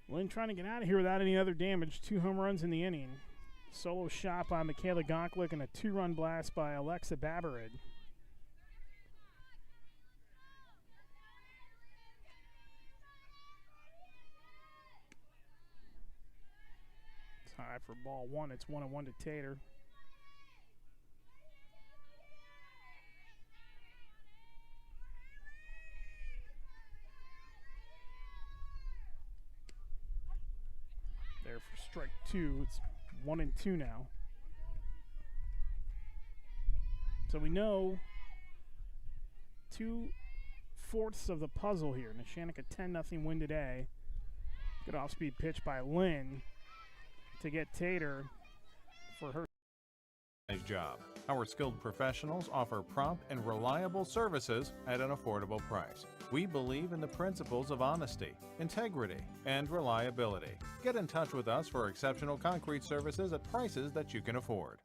Lynn trying to get out of here without any other damage. 2 home runs in the inning. Solo shot by Michaela Gonklick and a 2-run blast by Alexa Babarid. High for ball 1. It's 1-1 to Tater. There for strike 2. It's 1-2 now. So we know 2/4 of the puzzle here. Neshannock 10-0 win today. Good off-speed pitch by Lynn to get Tater for her job. Our skilled professionals offer prompt and reliable services at an affordable price. We believe in the principles of honesty, integrity, and reliability. Get in touch with us for exceptional concrete services at prices that you can afford.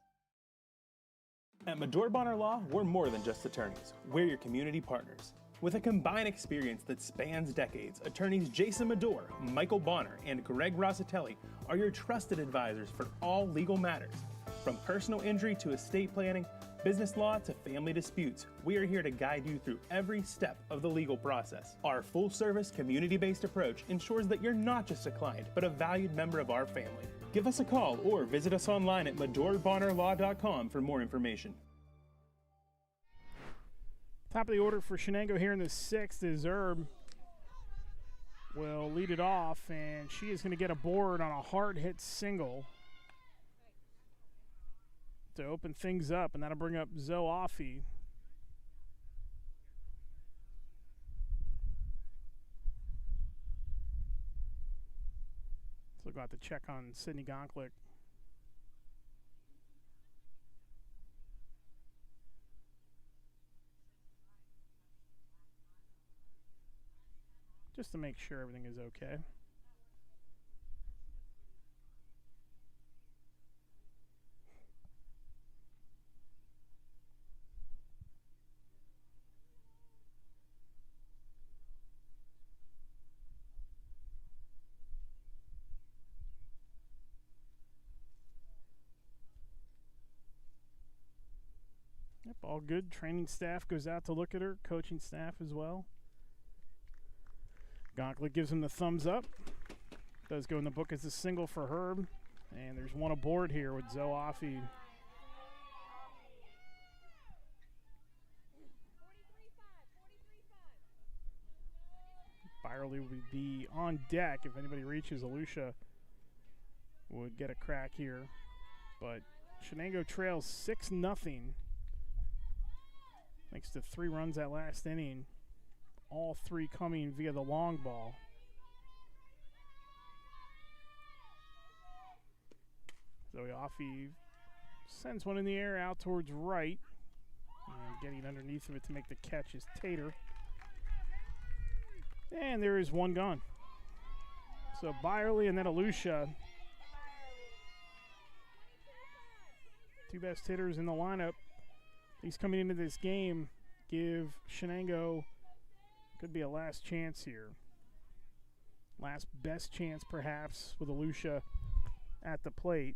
At Medore Bonner Law, we're more than just attorneys. We're your community partners. With a combined experience that spans decades, attorneys Jason Medore, Michael Bonner, and Greg Rossitelli are your trusted advisors for all legal matters. From personal injury to estate planning, business law to family disputes, we are here to guide you through every step of the legal process. Our full-service, community-based approach ensures that you're not just a client, but a valued member of our family. Give us a call or visit us online at medorebonnerlaw.com for more information. Top of the order for Shenango here in the 6th is Herb. Will lead it off, and she is going to get aboard on a hard-hit single to open things up, and that'll bring up Zoe Offie. So got to check on Sydney Gonklick. Just to make sure everything is okay. Yep, all good. Training staff goes out to look at her, coaching staff as well. Gonklick gives him the thumbs up. Does go in the book as a single for Herb. And there's one aboard here with Zoe Offie. Byerly would be on deck if anybody reaches. Alusha would get a crack here. But Shenango trails 6-0. Thanks to 3 runs that last inning. All 3 coming via the long ball. Zoe Offie sends one in the air out towards right. And getting underneath of it to make the catch is Tater. And there is one gone. So Byerly and then Alusha. 2 best hitters in the lineup. He's coming into this game. Give Shenango, could be a last chance here. Last best chance perhaps with Alusha at the plate.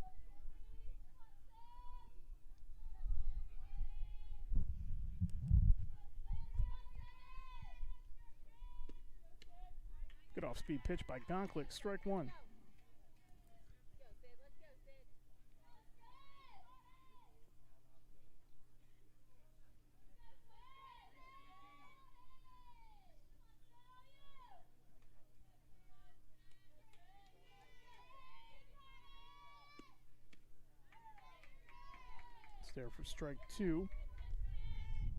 off-speed pitch by Gonklik, strike one. It's there for strike two.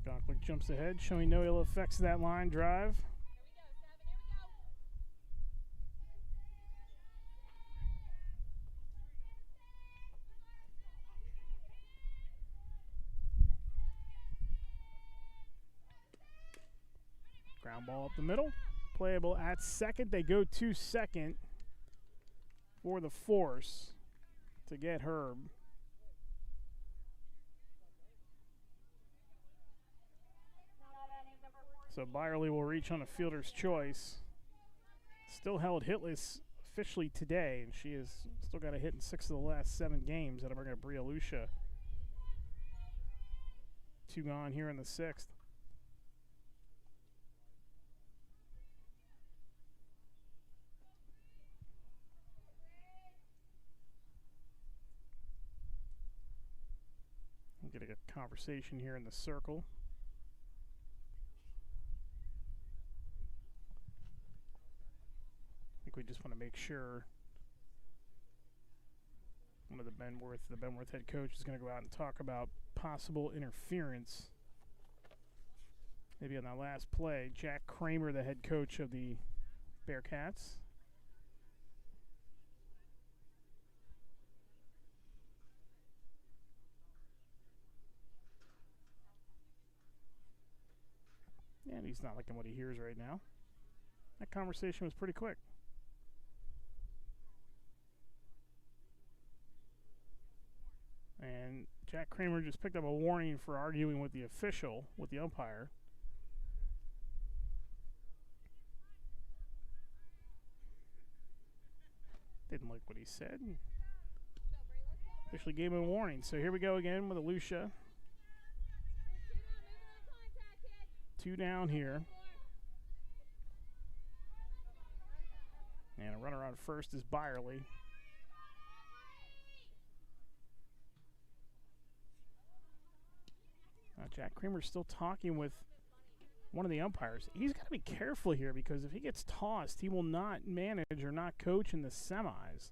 Gonklik jumps ahead, showing no ill effects to that line drive. Ground ball up the middle. Playable at second. They go to second for the force to get Herb. So Byerly will reach on a fielder's choice. Still held hitless officially today, and she has still got a hit in 6 of the last 7 games. That'll bring up Bria Lucia. 2 gone here in the 6th. I'm getting a conversation here in the circle. We just want to make sure one of the Bentworth head coach is going to go out and talk about possible interference. Maybe on that last play, Jack Kramer, the head coach of the Bearcats. And he's not liking what he hears right now. That conversation was pretty quick. And Jack Kramer just picked up a warning for arguing with the official, with the umpire. Didn't like what he said. Officially gave him a warning. So here we go again with Lucia. 2 down here. And a runner on first is Byerly. Jack Kramer's still talking with one of the umpires. He's got to be careful here because if he gets tossed, he will not manage or not coach in the semis.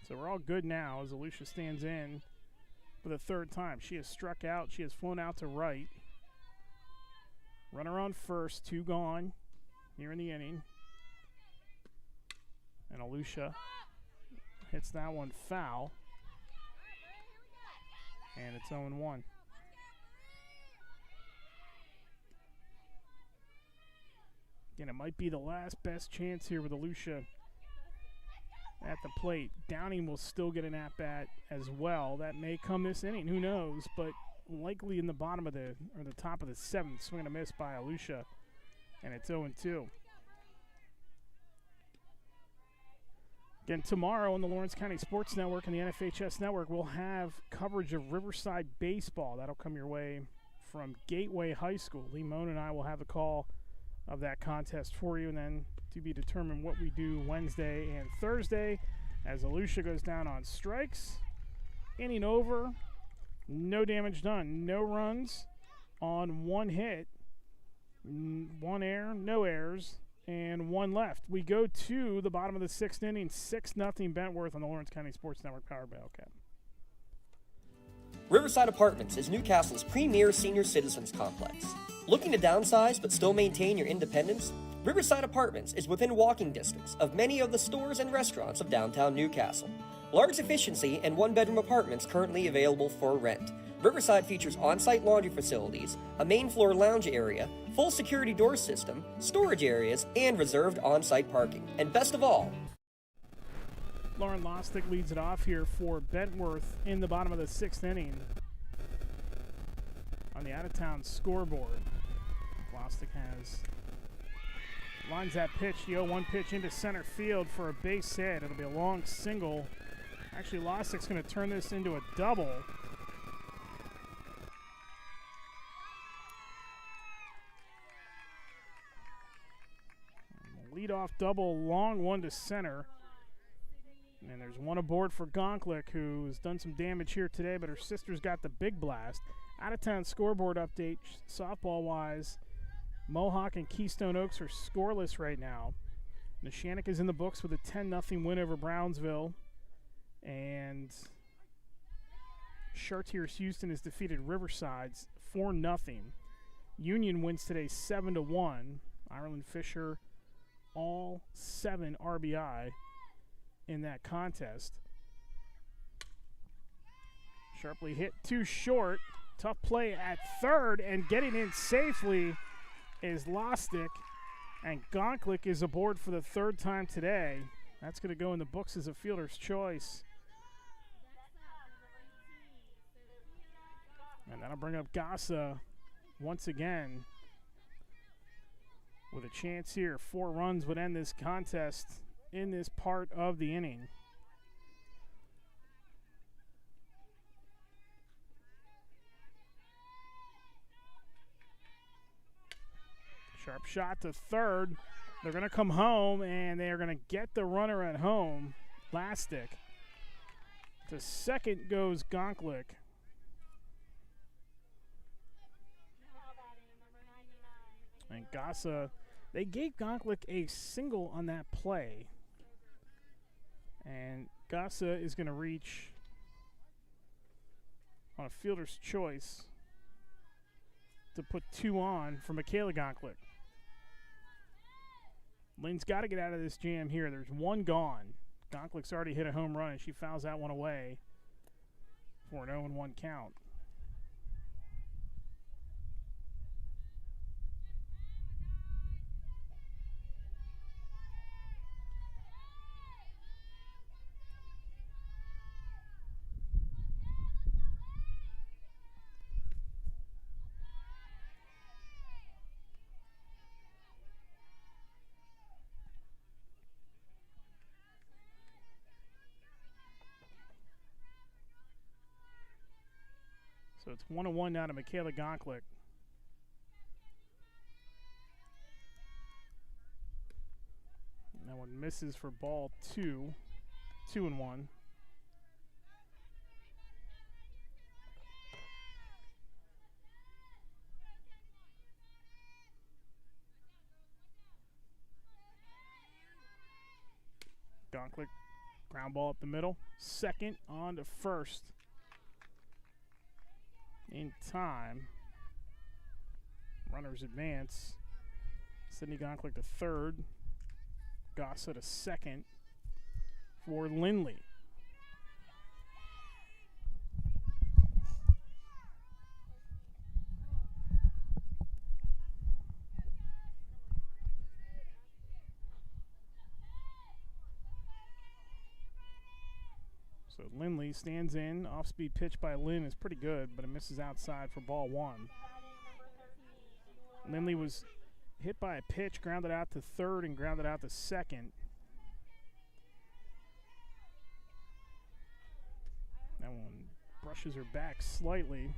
So we're all good now as Alicia stands in for the 3rd time. She has struck out. She has flown out to right. Runner on first, 2 gone here in the inning. And Alicia hits that one foul. And it's 0-1. Again, it might be the last best chance here with Alicia at the plate. Downing will still get an at-bat as well. That may come this inning, who knows, but likely in the bottom of the top of the 7th. Swing and a miss by Alicia, and it's 0-2. Again, tomorrow on the Lawrence County Sports Network and the NFHS Network, we'll have coverage of Riverside Baseball. That'll come your way from Gateway High School. Lee Moan and I will have the call of that contest for you, and then to be determined what we do Wednesday and Thursday as Alicia goes down on strikes. Inning over, no damage done, no runs on 1 hit, 1 error, no errors, and 1 left. We go to the bottom of the 6th inning, 6-0 Bentworth on the Lawrence County Sports Network, powered by LCAP. Riverside Apartments is Newcastle's premier senior citizens complex. Looking to downsize but still maintain your independence? Riverside Apartments is within walking distance of many of the stores and restaurants of downtown Newcastle. Large efficiency and 1-bedroom apartments currently available for rent. Riverside features on-site laundry facilities, a main floor lounge area, full security door system, storage areas, and reserved on-site parking. And best of all, Lauren Lostick leads it off here for Bentworth in the bottom of the 6th inning on the out-of-town scoreboard. Lostick has Lines that pitch, the 0-1 pitch into center field for a base hit. It'll be a long single. Actually, Lostic's going to turn this into a double. Leadoff double, long one to center. And there's one aboard for Gonklik, who has done some damage here today, but her sister's got the big blast. Out-of-town scoreboard update, softball-wise. Mohawk and Keystone Oaks are scoreless right now. Neshannock is in the books with a 10-0 win over Brownsville. And Chartiers Houston has defeated Riverside 4-0. Union wins today 7-1. Ireland Fisher, all 7 RBI in that contest. Sharply hit too short. Tough play at third, and getting in safely is Lostic. And Gonklik is aboard for the 3rd time today. That's going to go in the books as a fielder's choice. And that'll bring up Gassa once again with a chance here. 4 runs would end this contest in this part of the inning. Sharp shot to third. They're going to come home, and they are going to get the runner at home. Lastic. To second goes Gonklik. And Gassa, they gave Gonklik a single on that play. And Gassa is going to reach on a fielder's choice to put 2 on for Michaela Gonklik. Lynn's got to get out of this jam here. There's 1 gone. Gonklik's already hit a home run, and she fouls that one away for an 0-1 count. So it's 1-1 now to Michaela Gonklik. And that one misses for ball 2. 2-1. Gonklik, ground ball up the middle. Second on to first. In time. Runners advance. Sydney Gonklik to third. Gassa to second for Lindley. So Lindley stands in. Off-speed pitch by Lynn is pretty good, but it misses outside for ball 1. Lindley was hit by a pitch, grounded out to third and grounded out to second. That one brushes her back slightly.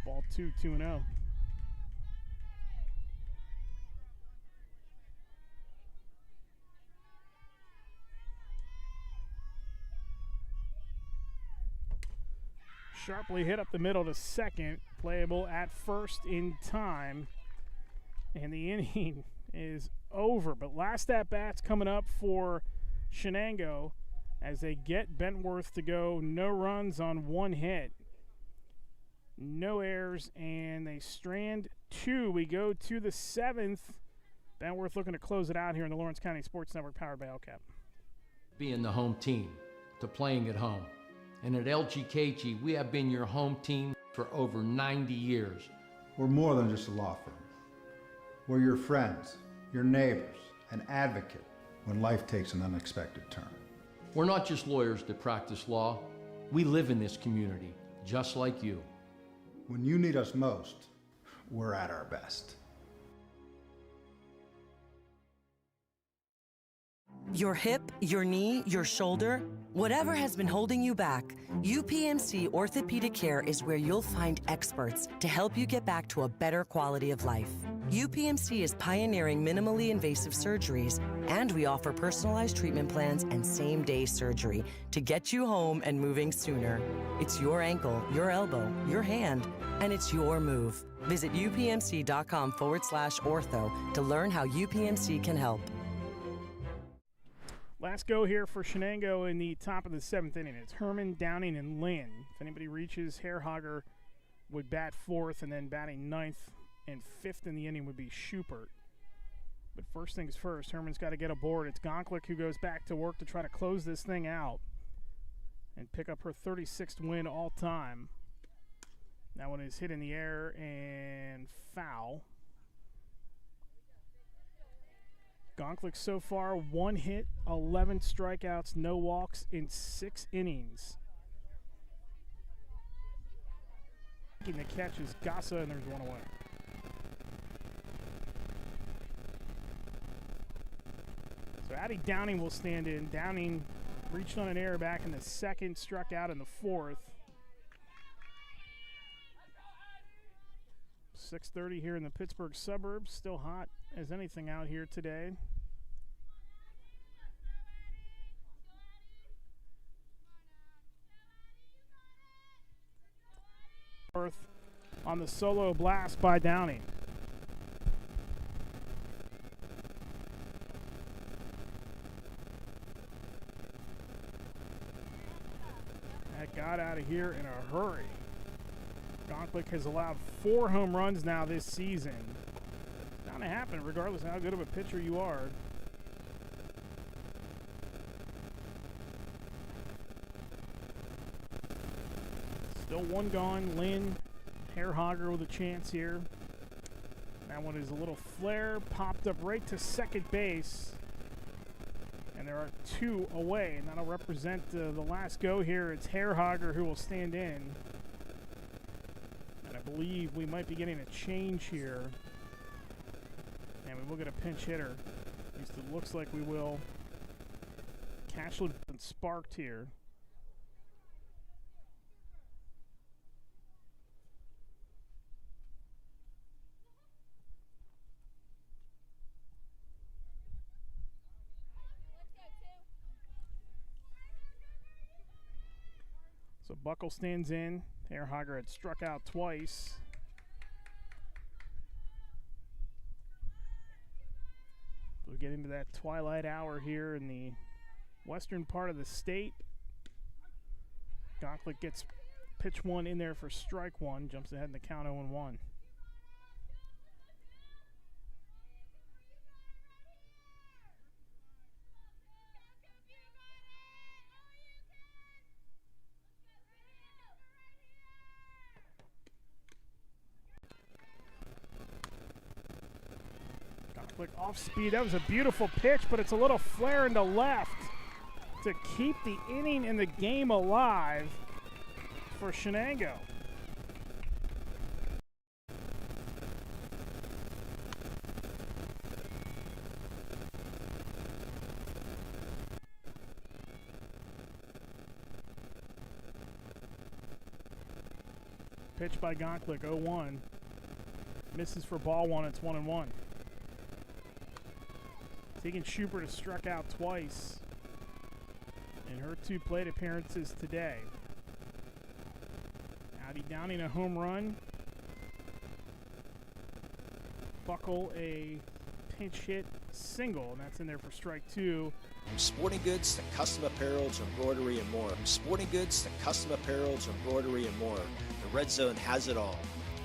Ball 2, 2-0. Sharply hit up the middle to second. Playable at first in time. And the inning is over. But last at-bat's coming up for Shenango as they get Bentworth to go no runs on 1 hit. No errors, and they strand 2. We go to the 7th. Bentworth looking to close it out here in the Lawrence County Sports Network powered by LCAP. Being the home team, to playing at home. And at LGKG, we have been your home team for over 90 years. We're more than just a law firm. We're your friends, your neighbors, an advocate when life takes an unexpected turn. We're not just lawyers that practice law. We live in this community, just like you. When you need us most, we're at our best. Your hip, your knee, your shoulder, whatever has been holding you back, UPMC Orthopedic Care is where you'll find experts to help you get back to a better quality of life. UPMC is pioneering minimally invasive surgeries, and we offer personalized treatment plans and same-day surgery to get you home and moving sooner. It's your ankle, your elbow, your hand, and it's your move. Visit upmc.com/ortho to learn how UPMC can help. Last go here for Shenango in the top of the 7th inning. It's Herman, Downing, and Lynn. If anybody reaches, Hairhogger would bat 4th, and then batting 9th and 5th in the inning would be Schubert. But first things first, Herman's got to get aboard. It's Gonklick who goes back to work to try to close this thing out and pick up her 36th win all time. That one is hit in the air and foul. Gonklick so far, 1 hit, 11 strikeouts, no walks in 6 innings. Making the catch is Gassa, and there's one away. So Addie Downing will stand in. Downing reached on an error back in the 2nd, struck out in the 4th. 6:30 here in the Pittsburgh suburbs. Still hot as anything out here today. On the solo blast by Downing. That got out of here in a hurry. Gonklick has allowed 4 home runs now this season. It's bound to happen regardless of how good of a pitcher you are. Still 1 gone. Lynn, Hairhogger with a chance here. That one is a little flare, popped up right to second base. And there are 2 away, and that'll represent the last go here. It's Hairhogger who will stand in. And I believe we might be getting a change here. And we will get a pinch hitter. At least it looks like we will. Cashland sparked here. So Buckle stands in. Hairhogger had struck out twice. We'll get into that twilight hour here in the western part of the state. Gonklick gets pitch 1 in there for strike 1. Jumps ahead in the count 0-1. Off speed. That was a beautiful pitch, but it's a little flare into left to keep the inning and the game alive for Shenango. Pitch by Gonklick, 0-1. Misses for ball 1. It's 1-1. Tegan Schubert has struck out twice in her 2 plate appearances today. Addie Downing a home run. Buckle a pinch hit single, and that's in there for strike 2. From sporting goods to custom apparel to embroidery and more. From sporting goods to custom apparel to embroidery and more. The Red Zone has it all.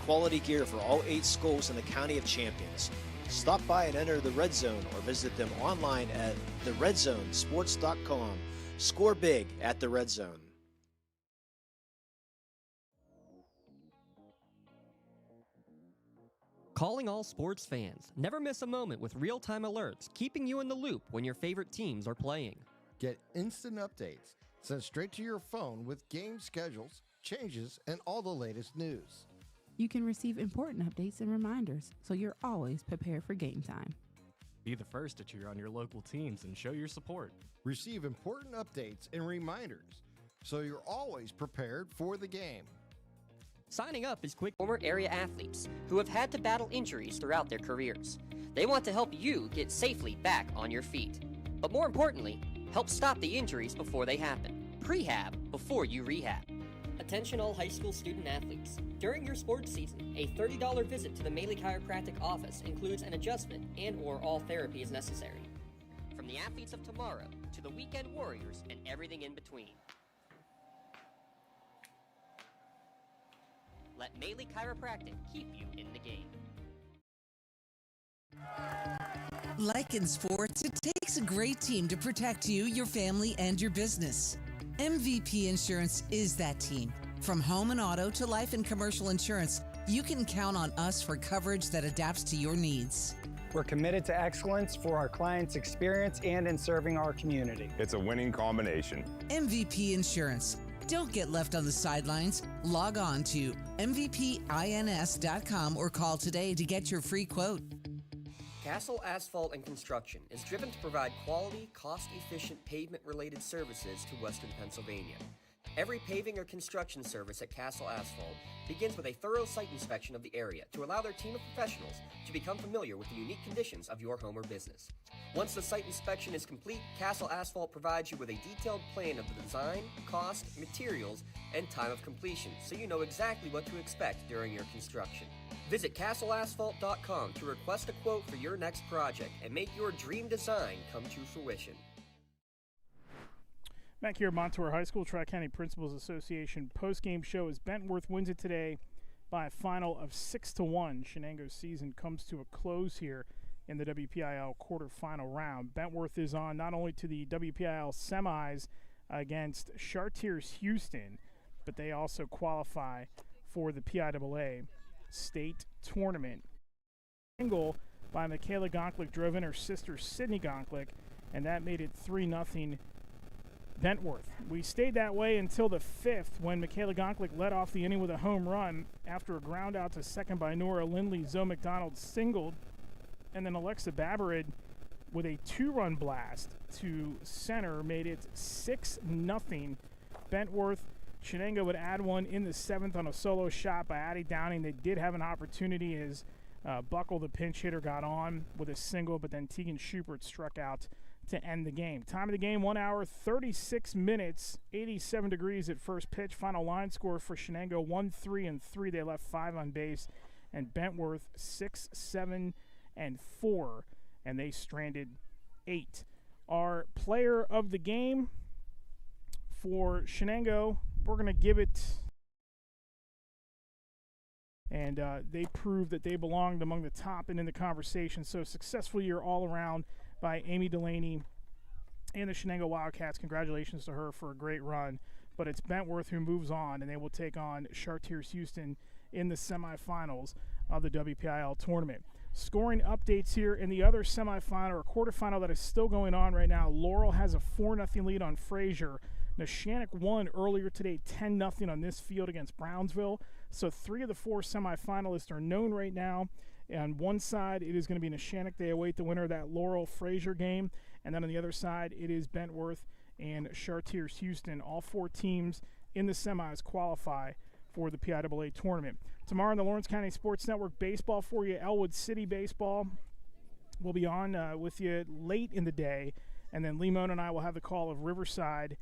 Quality gear for all 8 schools in the County of Champions. Stop by and enter the Red Zone or visit them online at theredzonesports.com. Score big at the Red Zone. Calling all sports fans. Never miss a moment with real-time alerts, keeping you in the loop when your favorite teams are playing. Get instant updates sent straight to your phone with game schedules, changes, and all the latest news. You can receive important updates and reminders, so you're always prepared for game time. Be the first to cheer on your local teams and show your support. Receive important updates and reminders so you're always prepared for the game. Signing up is quick. Former area athletes who have had to battle injuries throughout their careers. They want to help you get safely back on your feet. But more importantly, help stop the injuries before they happen. Prehab before you rehab. Attention all high school student athletes. During your sports season, a $30 visit to the Maley Chiropractic office includes an adjustment and/or all therapy is necessary. From the athletes of tomorrow to the weekend warriors and everything in between. Let Maley Chiropractic keep you in the game. Like in sports, it takes a great team to protect you, your family, and your business. MVP Insurance is that team. From home and auto to life and commercial insurance, you can count on us for coverage that adapts to your needs. We're committed to excellence for our clients' experience and in serving our community. It's a winning combination. MVP Insurance. Don't get left on the sidelines. Log on to mvpins.com or call today to get your free quote. Castle Asphalt and Construction is driven to provide quality, cost-efficient pavement-related services to Western Pennsylvania. Every paving or construction service at Castle Asphalt begins with a thorough site inspection of the area to allow their team of professionals to become familiar with the unique conditions of your home or business. Once the site inspection is complete, Castle Asphalt provides you with a detailed plan of the design, cost, materials, and time of completion so you know exactly what to expect during your construction. Visit castleasphalt.com to request a quote for your next project and make your dream design come to fruition. Back here at Montour High School, Tri-County Principals Association post-game show as Bentworth wins it today by a final of 6-1. Shenango's season comes to a close here in the WPIAL quarterfinal round. Bentworth is on not only to the WPIAL semis against Chartiers Houston, but they also qualify for the PIAA state tournament. Single by Michaela Gonklick drove in her sister Sydney Gonklick, and that made it 3-0 Bentworth. We stayed that way until the 5th when Michaela Gonklick led off the inning with a home run after a ground out to second by Nora Lindley. Zoe McDonald singled, and then Alexa Babarid with a 2-run blast to center made it 6-0 Bentworth. Shenango would add one in the 7th on a solo shot by Addie Downing. They did have an opportunity as Buckle, the pinch hitter, got on with a single, but then Tegan Schubert struck out to end the game. Time of the game, 1 hour, 36 minutes, 87 degrees at first pitch. Final line score for Shenango, 1-3-3. They left 5 on base, and Bentworth 6-7-4, and they stranded 8. Our player of the game for Shenango, we're going to give it, and they proved that they belonged among the top and in the conversation. So successful year all around by Amy Delaney and the Shenango Wildcats. Congratulations to her for a great run. But it's Bentworth who moves on, and they will take on Chartiers Houston in the semifinals of the WPIAL tournament. Scoring updates here in the other semifinal or quarterfinal that is still going on right now. Laurel has a 4-0 lead on Fraser. Neshannock won earlier today 10-0 on this field against Brownsville. So 3 of the 4 semifinalists are known right now. On one side, it is going to be Neshannock. They await the winner of that Laurel-Fraser game. And then on the other side, it is Bentworth and Chartiers Houston. All 4 teams in the semis qualify for the PIAA tournament. Tomorrow on the Lawrence County Sports Network, baseball for you. Elwood City baseball will be on with you late in the day. And then Lee Mona and I will have the call of Riverside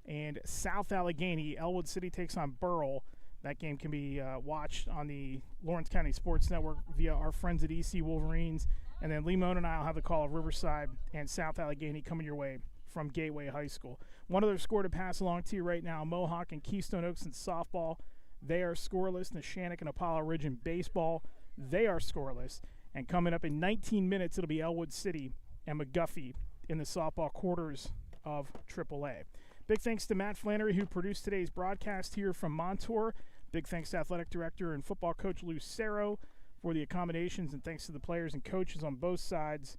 and South Allegheny. Elwood City takes on Burrell. That game can be watched on the Lawrence County Sports Network via our friends at EC Wolverines. And then Lee Mona and I will have the call of Riverside and South Allegheny coming your way from Gateway High School. One other score to pass along to you right now, Mohawk and Keystone Oaks in softball. They are scoreless. Neshannock and Apollo Ridge in baseball. They are scoreless. And coming up in 19 minutes, it'll be Elwood City and McGuffey in the softball quarters of AAA. Big thanks to Matt Flannery, who produced today's broadcast here from Montour. Big thanks to Athletic Director and football coach Lou Cerro for the accommodations, and thanks to the players and coaches on both sides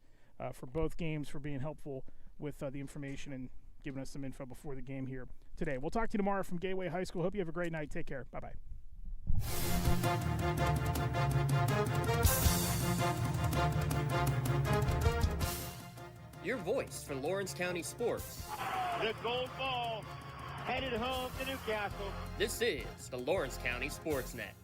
for both games for being helpful with the information and giving us some info before the game here today. We'll talk to you tomorrow from Gateway High School. Hope you have a great night. Take care. Bye-bye. your voice for Lawrence County sports. The gold ball headed home to Newcastle. This is the Lawrence County SportsNet.